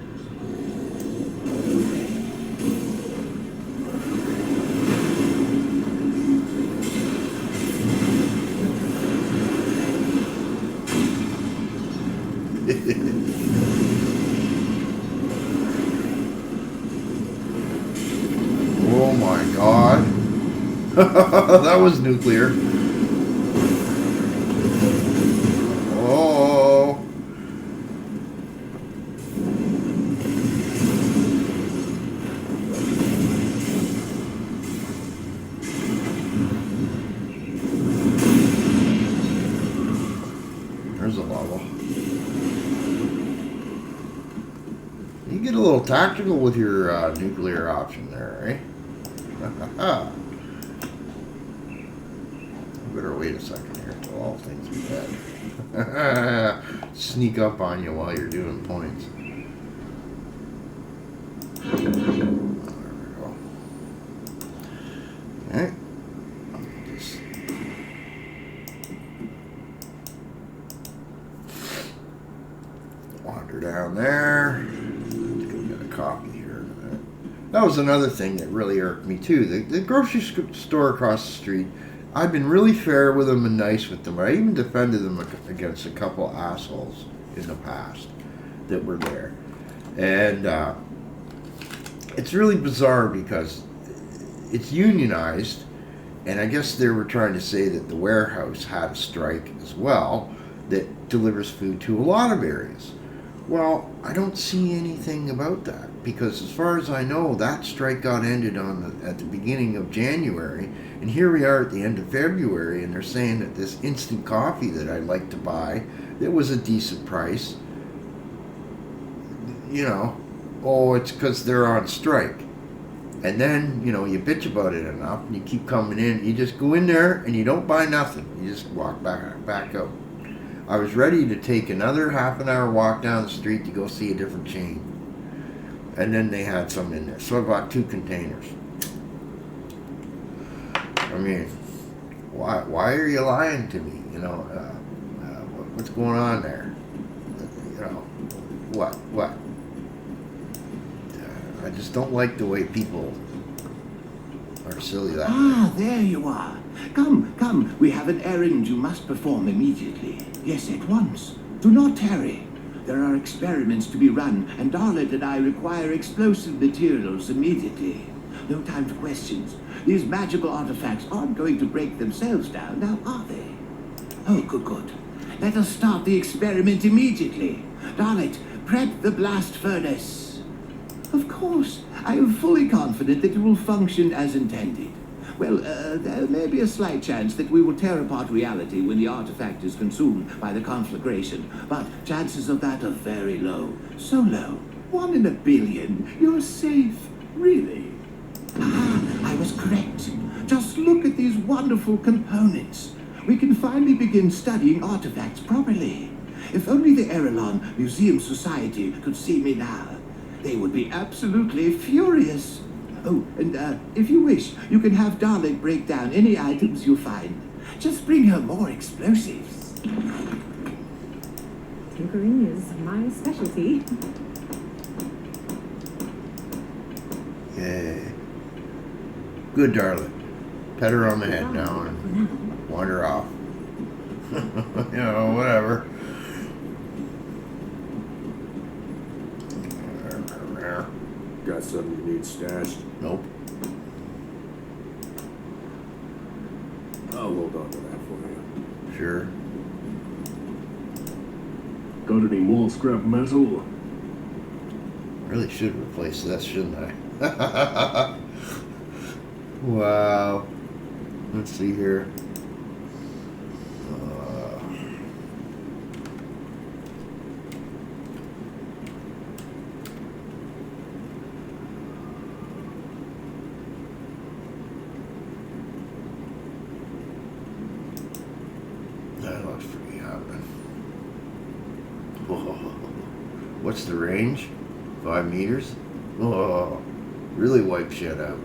Oh my god. That was nuclear. Oh. get a little tactical with your nuclear option there, eh? Better wait a second here until all things be dead. Sneak up on you while you're doing points. There we go. Okay. Just wander down there. Let's go get a coffee here in a minute. That was another thing that really irked me too. The grocery store across the street, I've been really fair with them and nice with them. I even defended them against a couple assholes in the past that were there. And it's really bizarre because it's unionized, and I guess they were trying to say that the warehouse had a strike as well that delivers food to a lot of areas. Well, I don't see anything about that, because as far as I know, that strike got ended at the beginning of January, and here we are at the end of February, and they're saying that this instant coffee that I'd like to buy, that was a decent price, you know, oh, it's because they're on strike. And then, you know, you bitch about it enough, and you keep coming in, you just go in there, and you don't buy nothing. You just walk back out. I was ready to take another half an hour walk down the street to go see a different chain. And then they had some in there. So I bought 2 containers. I mean, why are you lying to me? You know, what's going on there? You know, what? I just don't like the way people are silly that way. Ah, there you are. Come, we have an errand you must perform immediately. Yes, at once. Do not tarry. There are experiments to be run, and Darlet and I require explosive materials immediately. No time for questions. These magical artifacts aren't going to break themselves down, now are they? Oh, good. Let us start the experiment immediately. Darlet, prep the blast furnace. Of course, I am fully confident that it will function as intended. Well, there may be a slight chance that we will tear apart reality when the artifact is consumed by the conflagration, but chances of that are very low. So low. 1 in a billion. You're safe. Really? Ah, I was correct. Just look at these wonderful components. We can finally begin studying artifacts properly. If only the Erelon Museum Society could see me now, they would be absolutely furious. Oh, and if you wish, you can have Darlet break down any items you find. Just bring her more explosives. Tinkering is my specialty. Yeah. Good, Darlet. Pet her on the head now and wander off. You know, whatever. Got something you need stashed? Nope. I'll hold on to that for you. Sure. Got any more scrap metal? Really should replace this, shouldn't I? Wow. Let's see here. That looks pretty happening. What's the range? 5 meters? Oh, really wipe shit out.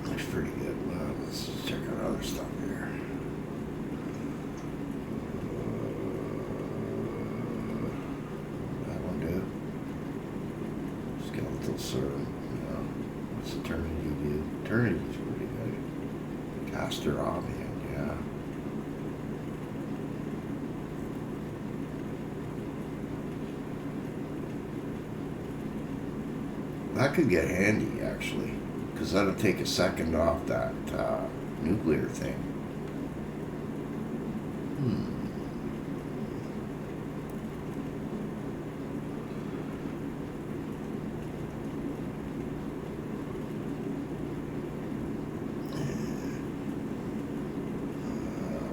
Looks pretty good. Let's check out other stuff here. That one do? Skeletal servant. No. What's eternity do? Eternity's pretty good. Caster Omnium, yeah. That could get handy, actually, because that'll take a second off that nuclear thing.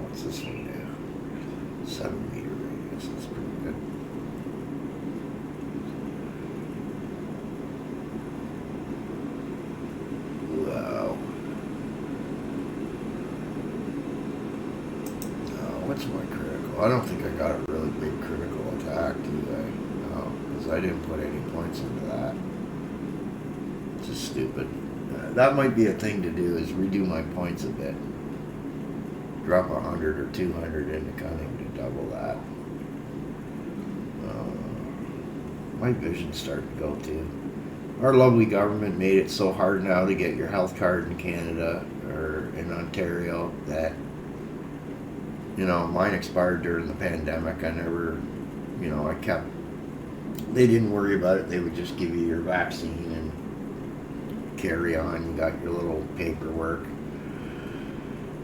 What's this one do? I don't think I got a really big critical attack, do I? No, because I didn't put any points into that. It's just stupid. That might be a thing to do, is redo my points a bit. Drop 100 or 200 into cunning to double that. My vision's starting to go too. Our lovely government made it so hard now to get your health card in Canada or in Ontario that, you know, mine expired during the pandemic. I never, you know, they didn't worry about it. They would just give you your vaccine and carry on. You got your little paperwork.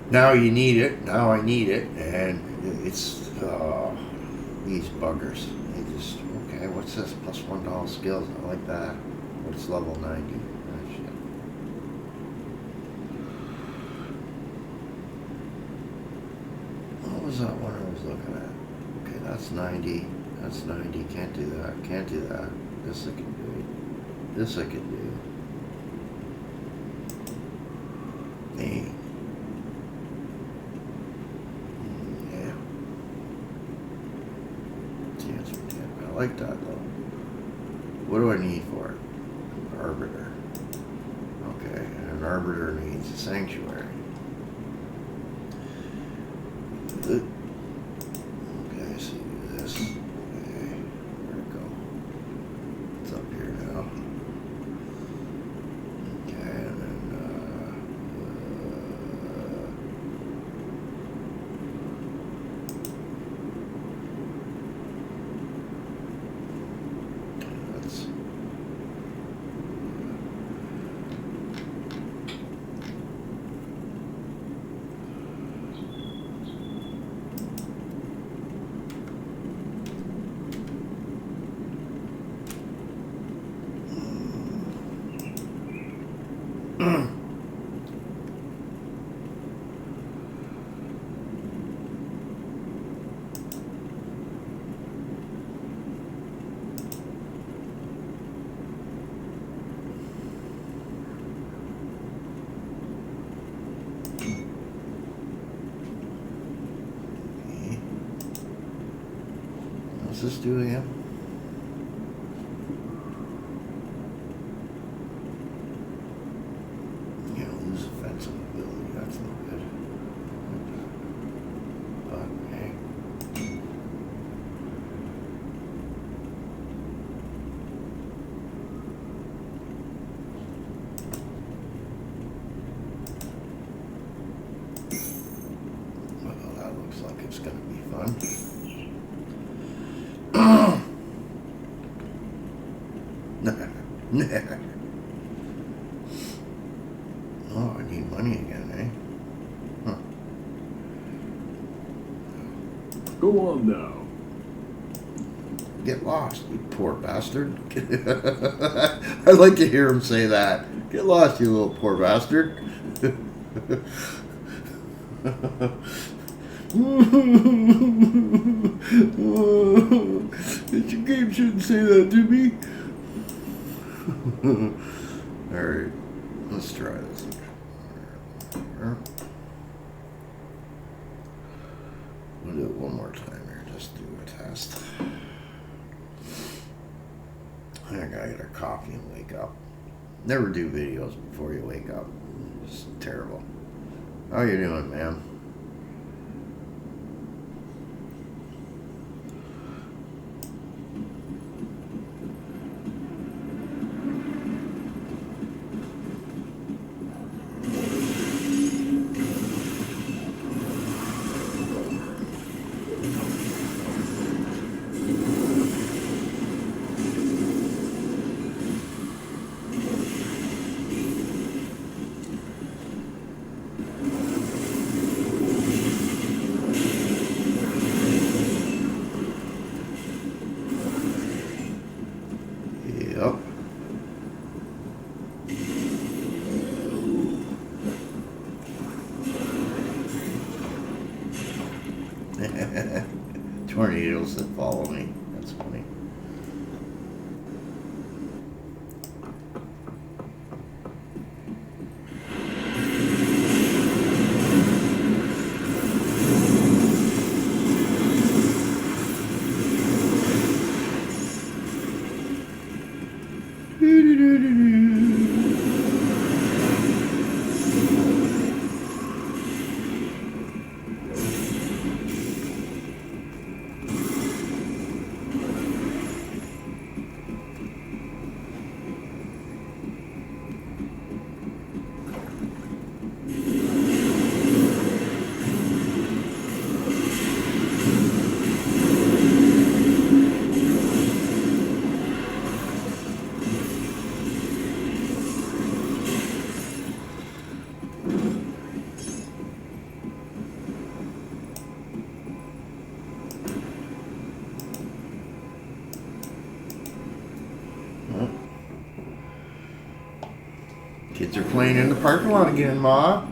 Now you need it. Now I need it. And it's, these buggers. They just, okay, what's this? Plus $1 skills. I like that. What's level 90? Oh, shit. What was that one I was looking at? Okay, that's 90. That's 90. Can't do that. Can't do that. This I can do. This I can do. Dang. Yeah. Chance for 10. I like that though. What do I need for it? Arbiter. Okay, and an arbiter needs a sanctuary. Okay, so do this. Okay, where'd it go? It's up here now. Okay, and then that's what's this do again? You know, lose offensive ability. That's not good. Okay. Well, that looks like it's going to be fun. Oh, I need money again, eh? Huh. Go on now. Get lost, you poor bastard. I'd like to hear him say that. Get lost, you little poor bastard. Your game shouldn't say that to me. Alright, let's try this. We'll do it one more time here, just do a test. I gotta get a coffee and wake up. Never do videos before you wake up. It's terrible. How you doing, ma'am? Yep. Tornadoes that follow me. That's funny. Kids are playing in the parking lot again, Ma.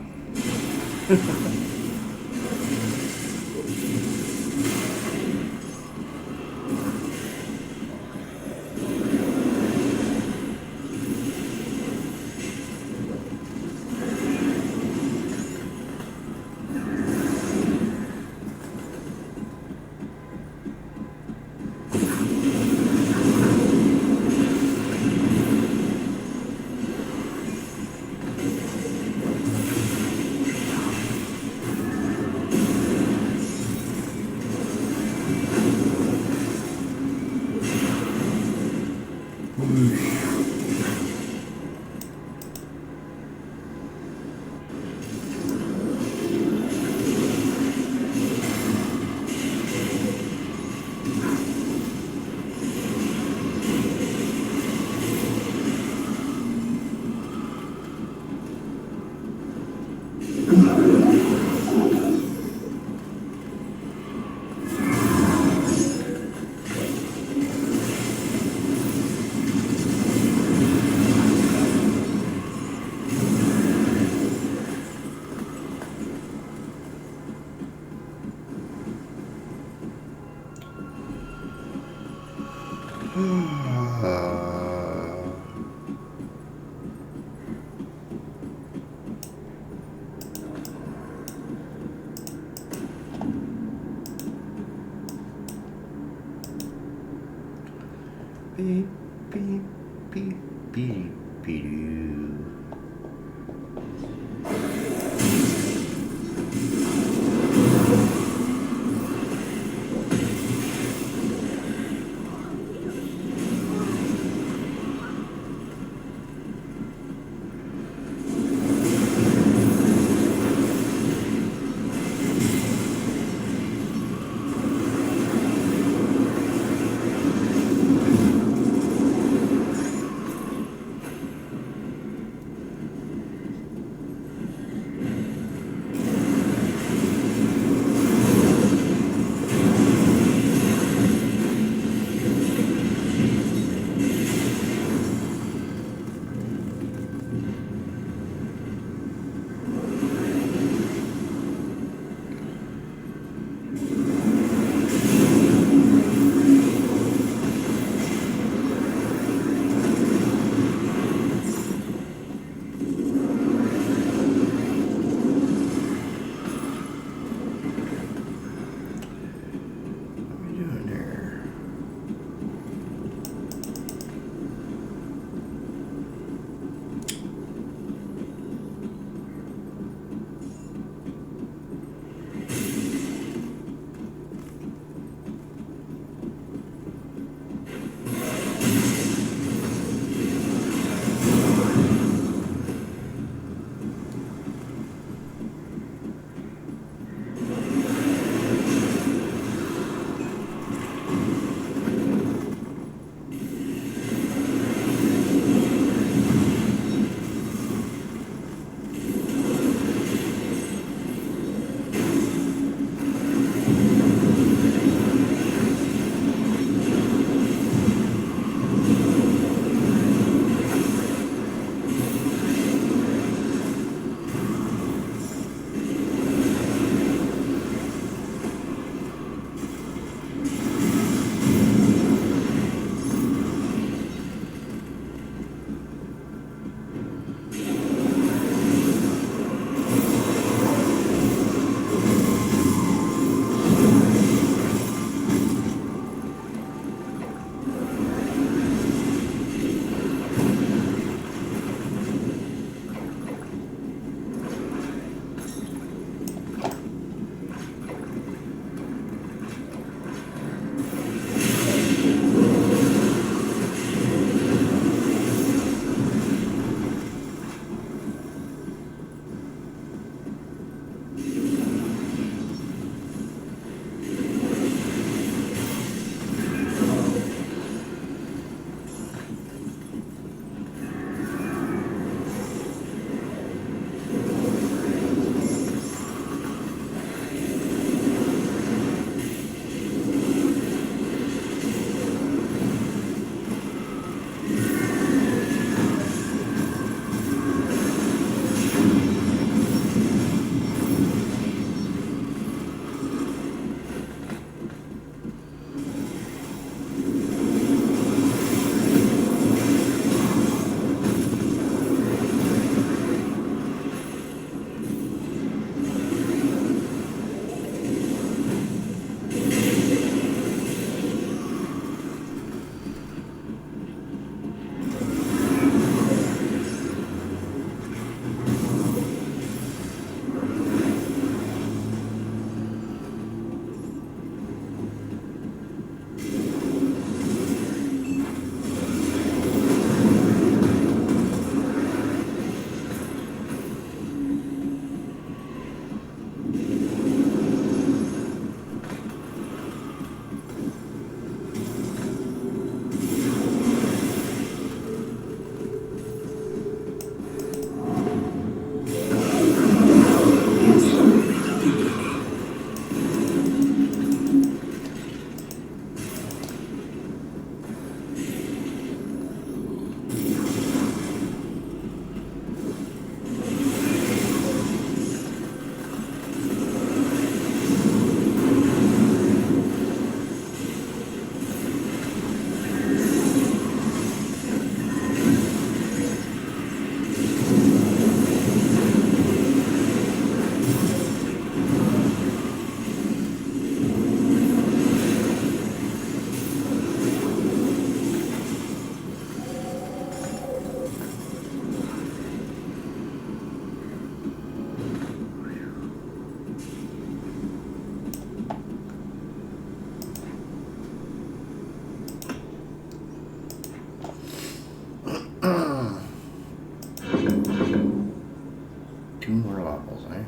2 more levels, eh?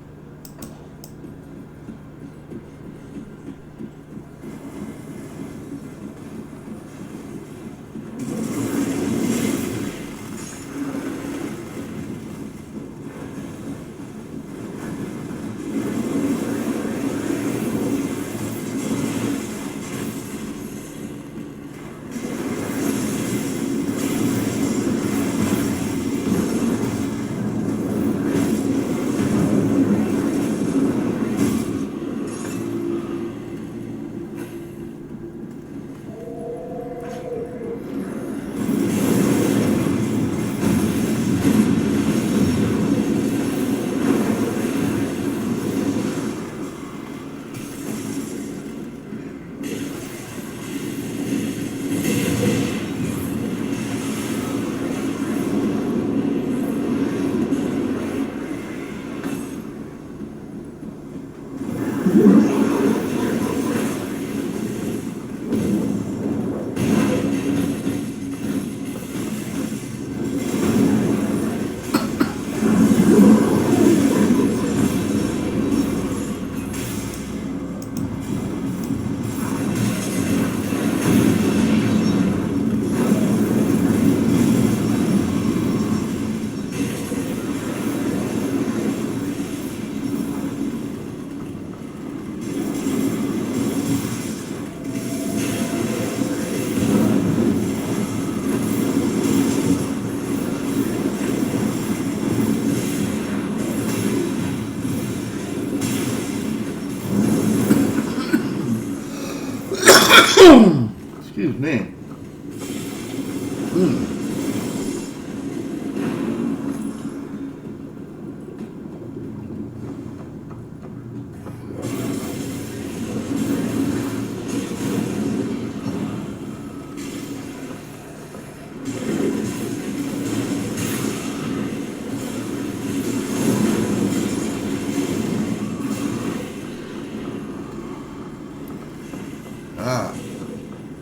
Excuse me.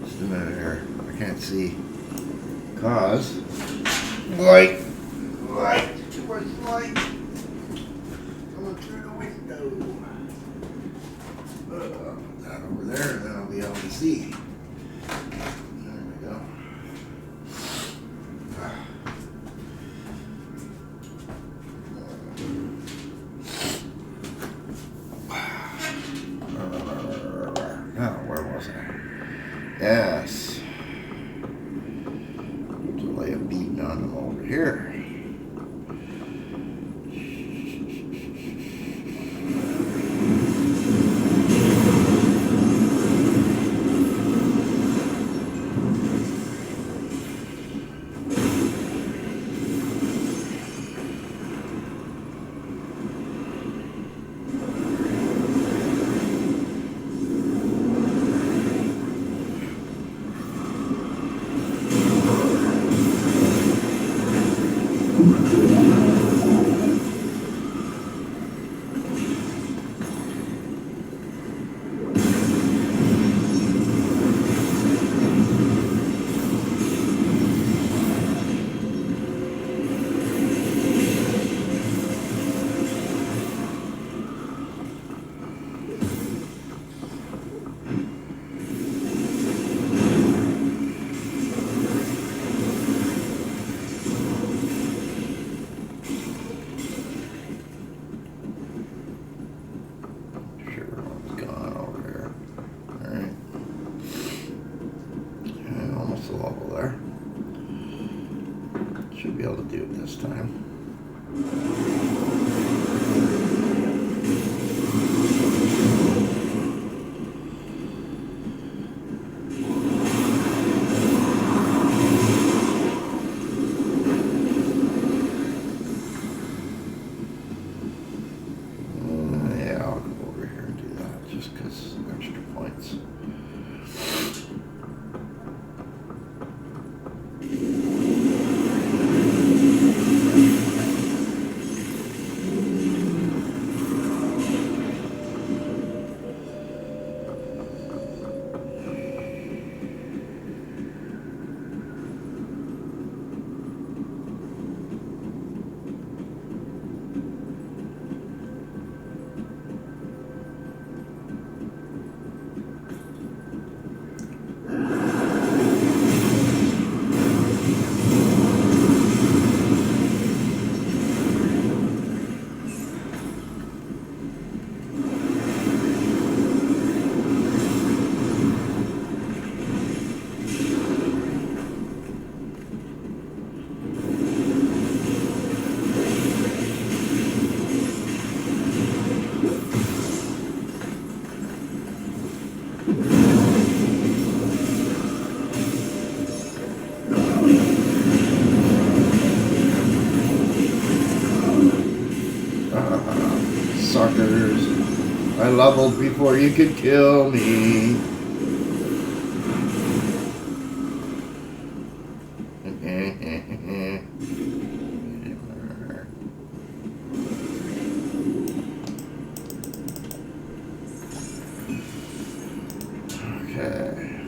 Just a minute here. I can't see. Cause light, too much light coming through the window. Put that over there, and then I'll be able to see. There we go. Now, where was I? Yes. To lay a beating on them over here. Should be able to do it this time. Yeah, I'll go over here and do that just because extra points. suckers. I leveled before you could kill me. Okay.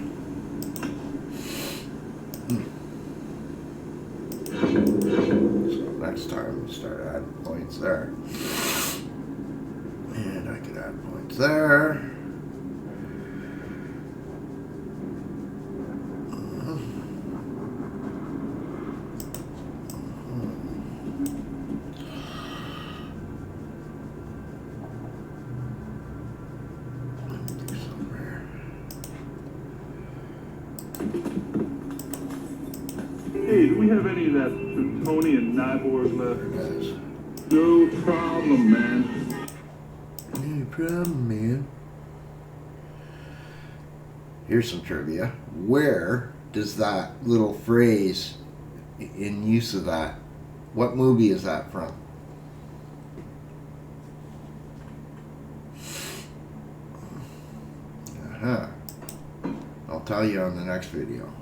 So next time we start adding points there. And I could add points there. Hey, do we have any of that Plutonian Nyborg left? Guys. No problem, man. No problem, man. Here's some trivia. Where does that little phrase in use of that, what movie is that from? I'll tell you on the next video.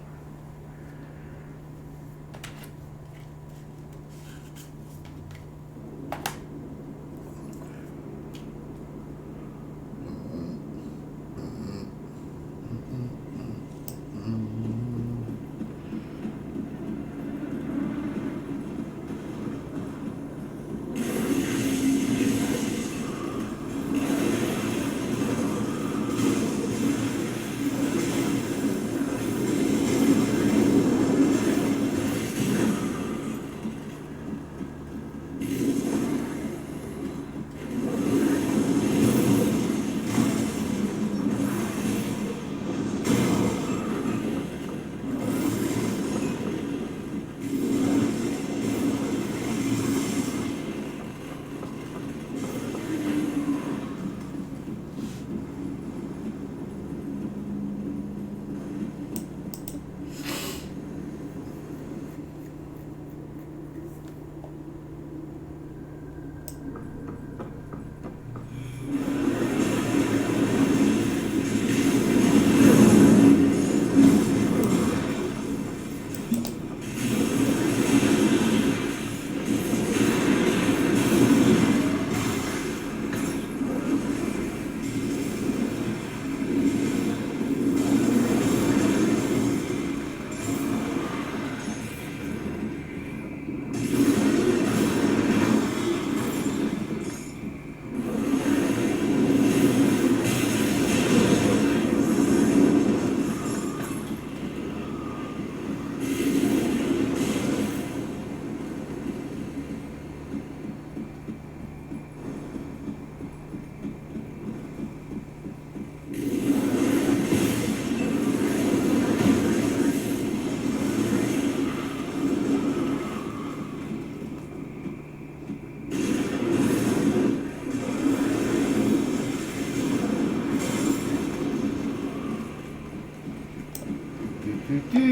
Should be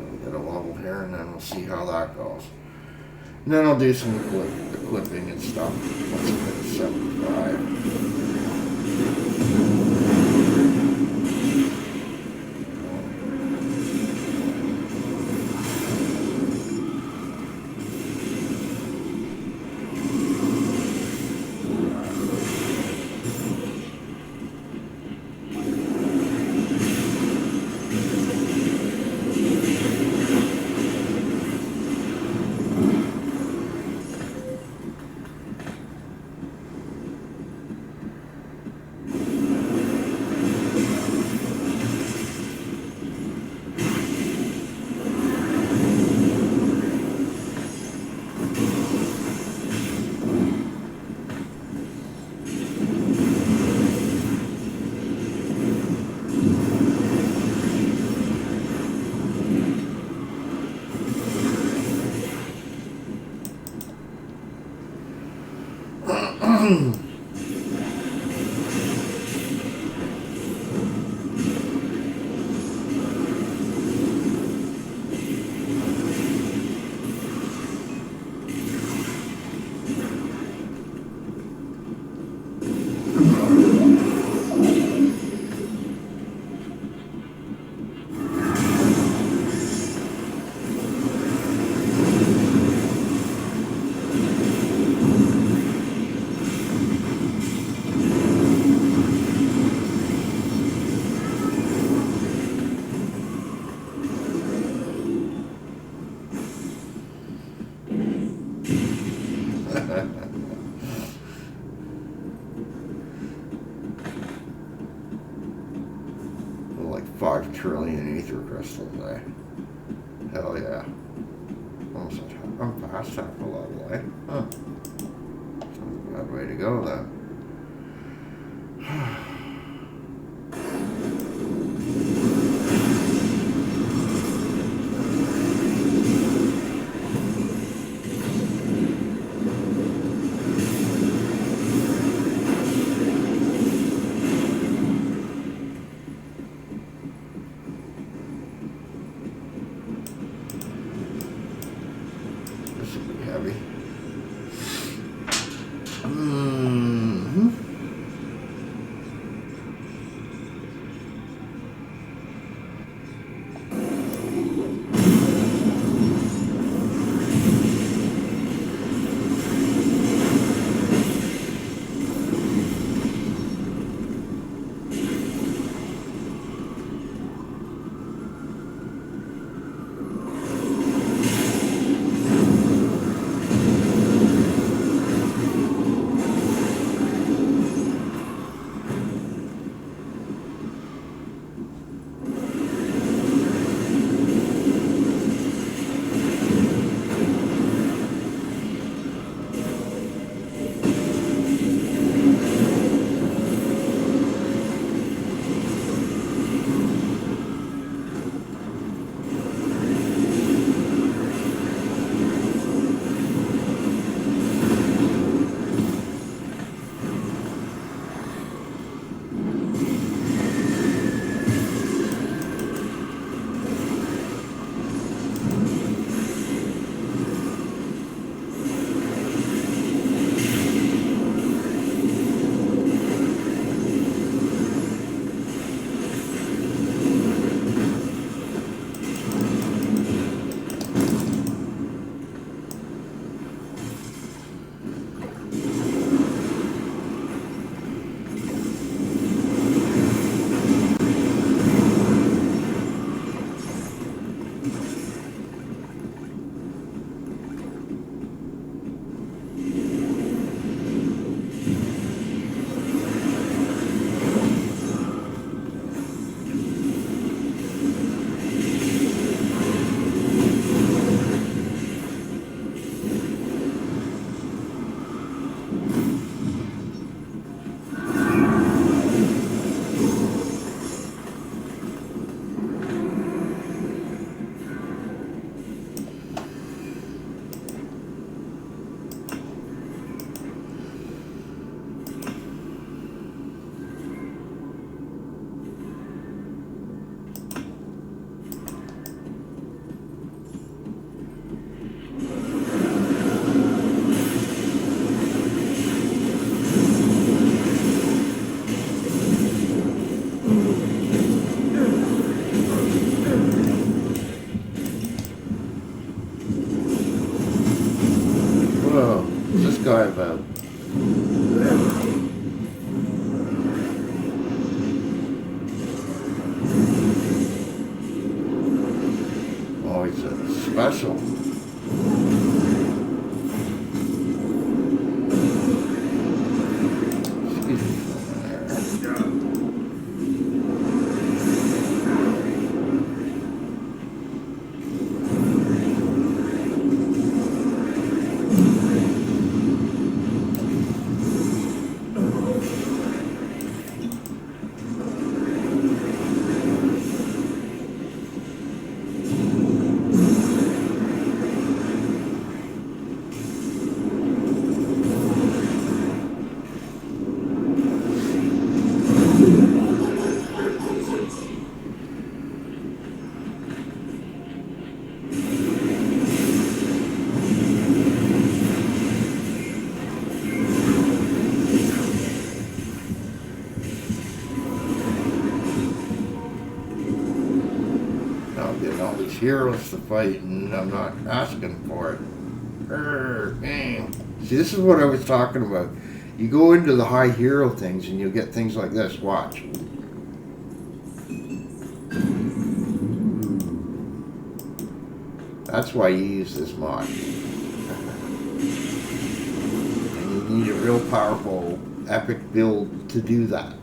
able to get a level here, and then we'll see how that goes. And then I'll do some equipping and stuff once I get to 75. trillion ether crystals, eh? Hell yeah. Almost I'm past half a level, eh? Huh. That's a bad way to go then. This will be heavy. What's this guy about? Oh, he's a special. Heroes to fight, and I'm not asking for it. See, this is what I was talking about. You go into the high hero things and you'll get things like this. Watch. That's why you use this mod. And you need a real powerful, epic build to do that.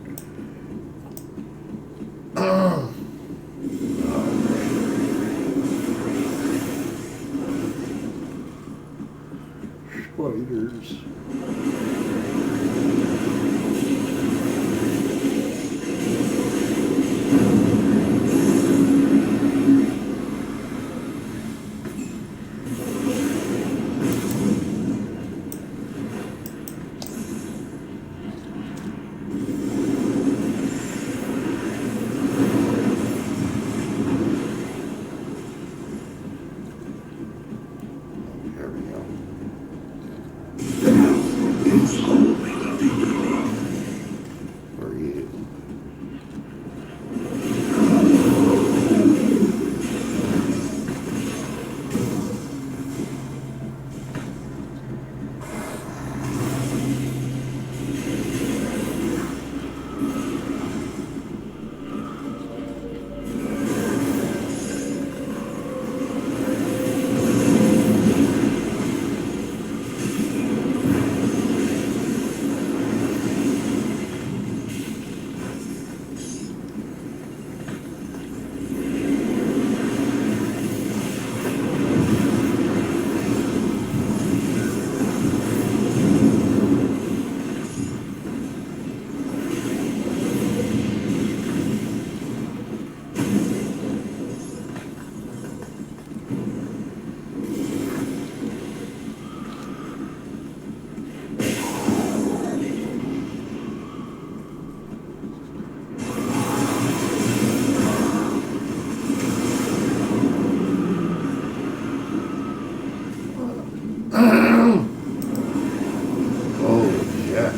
Spiders. There we go. Where are you? Oh, yeah.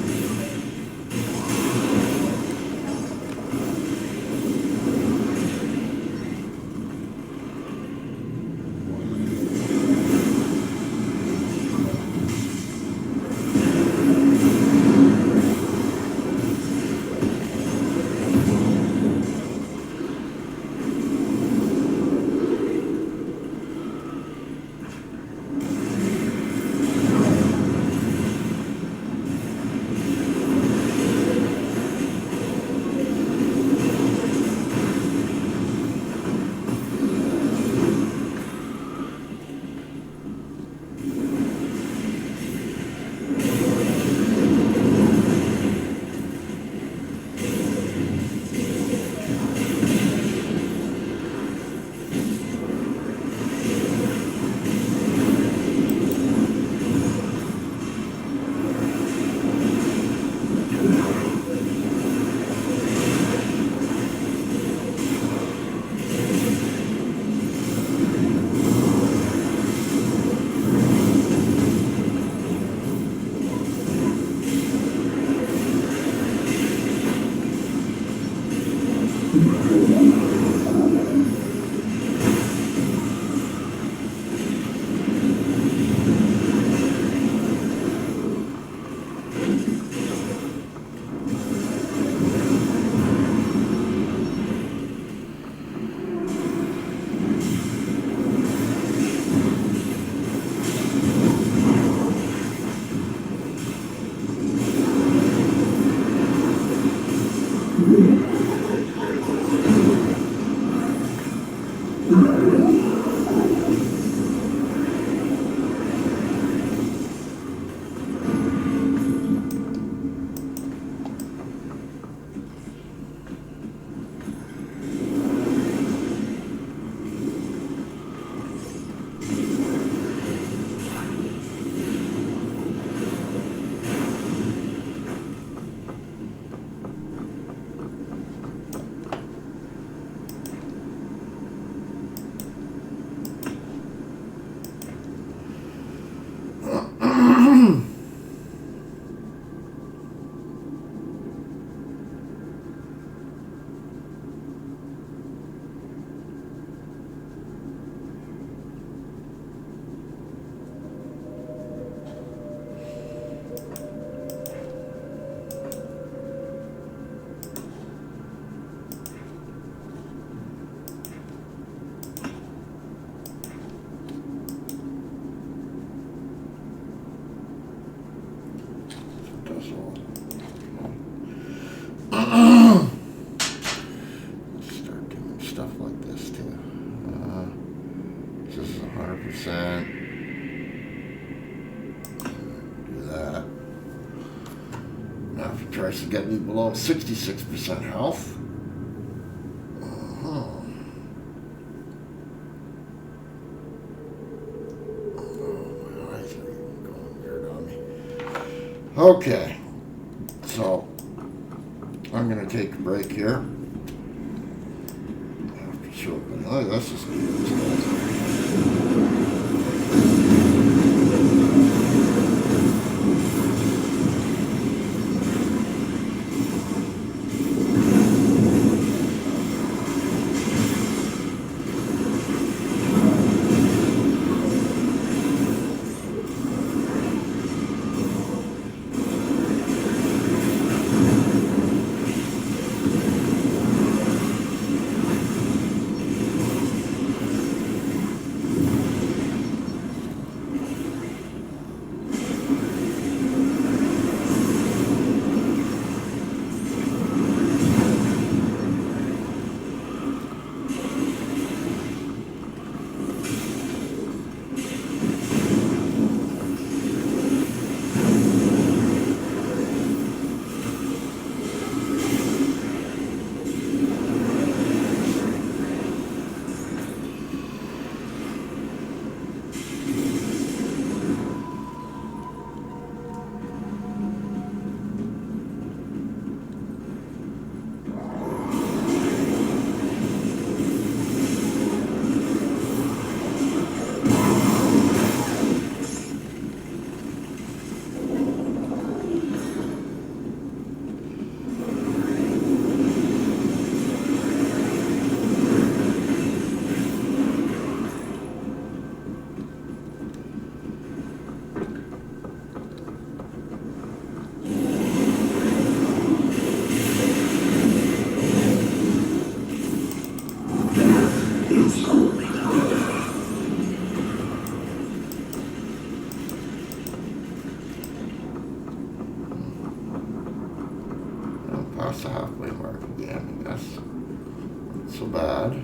Start doing stuff like this too. This is 100%. tries to get me below 66% health. Okay, so I'm going to take a break here. Oh, that's just past the halfway mark again, I guess. Not so bad.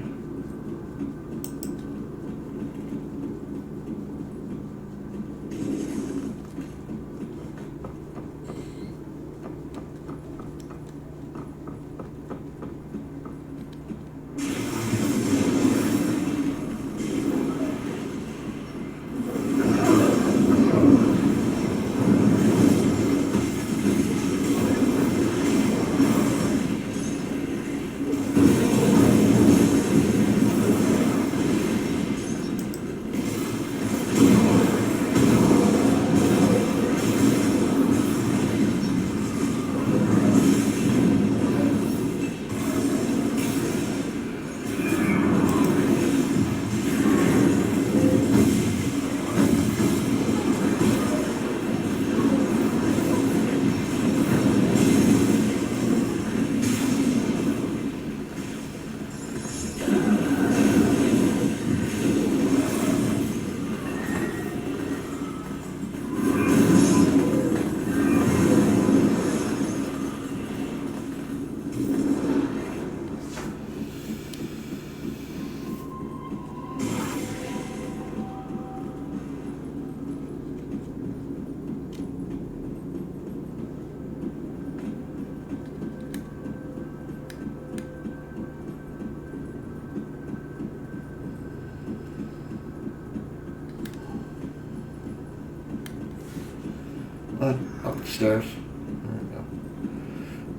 Upstairs. There we go.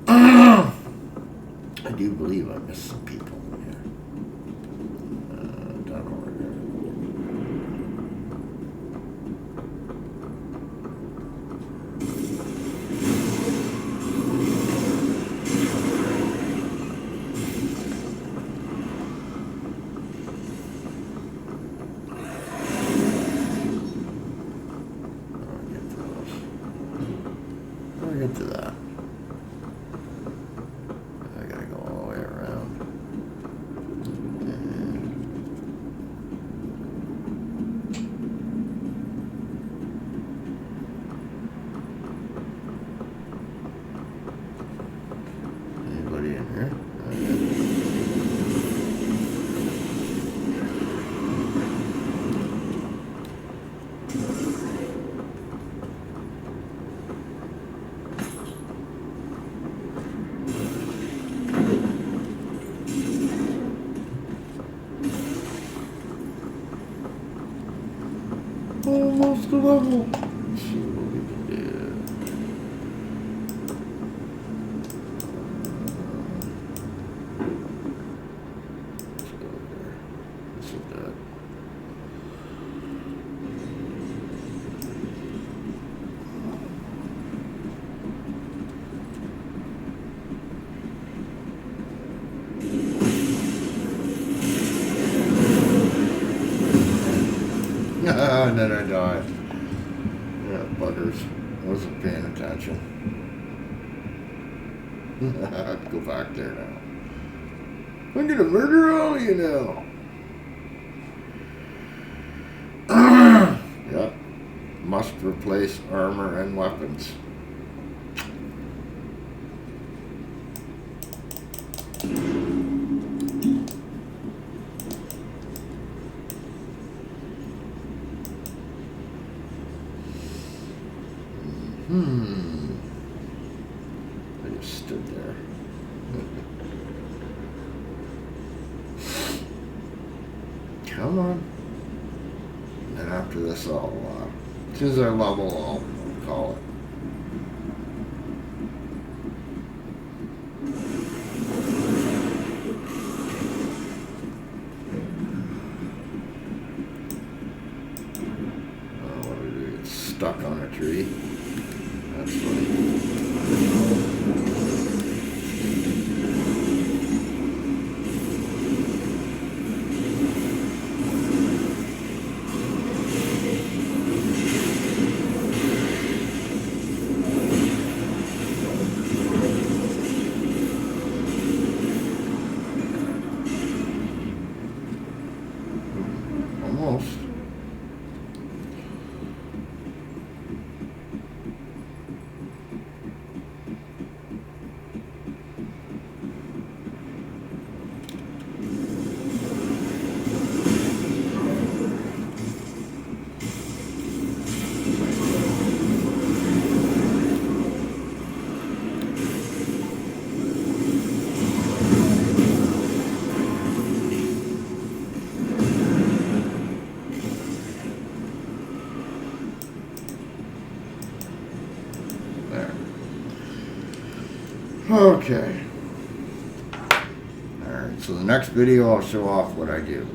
I do believe I missed some people in here. Down over here. Get to that. I gotta go all the way around. Almost a level. Let's see what we can do. Let's go there. This is that. And then I died. Yeah, buggers. Wasn't paying attention. Go back there now. I'm gonna murder all of you now. Yep. Must replace armor and weapons. I just stood there. Come on. And then after this, as soon as I level, I'll call it. What do we do? Get stuck on a tree. That's funny. Almost. Okay. Alright, so the next video I'll show off what I do.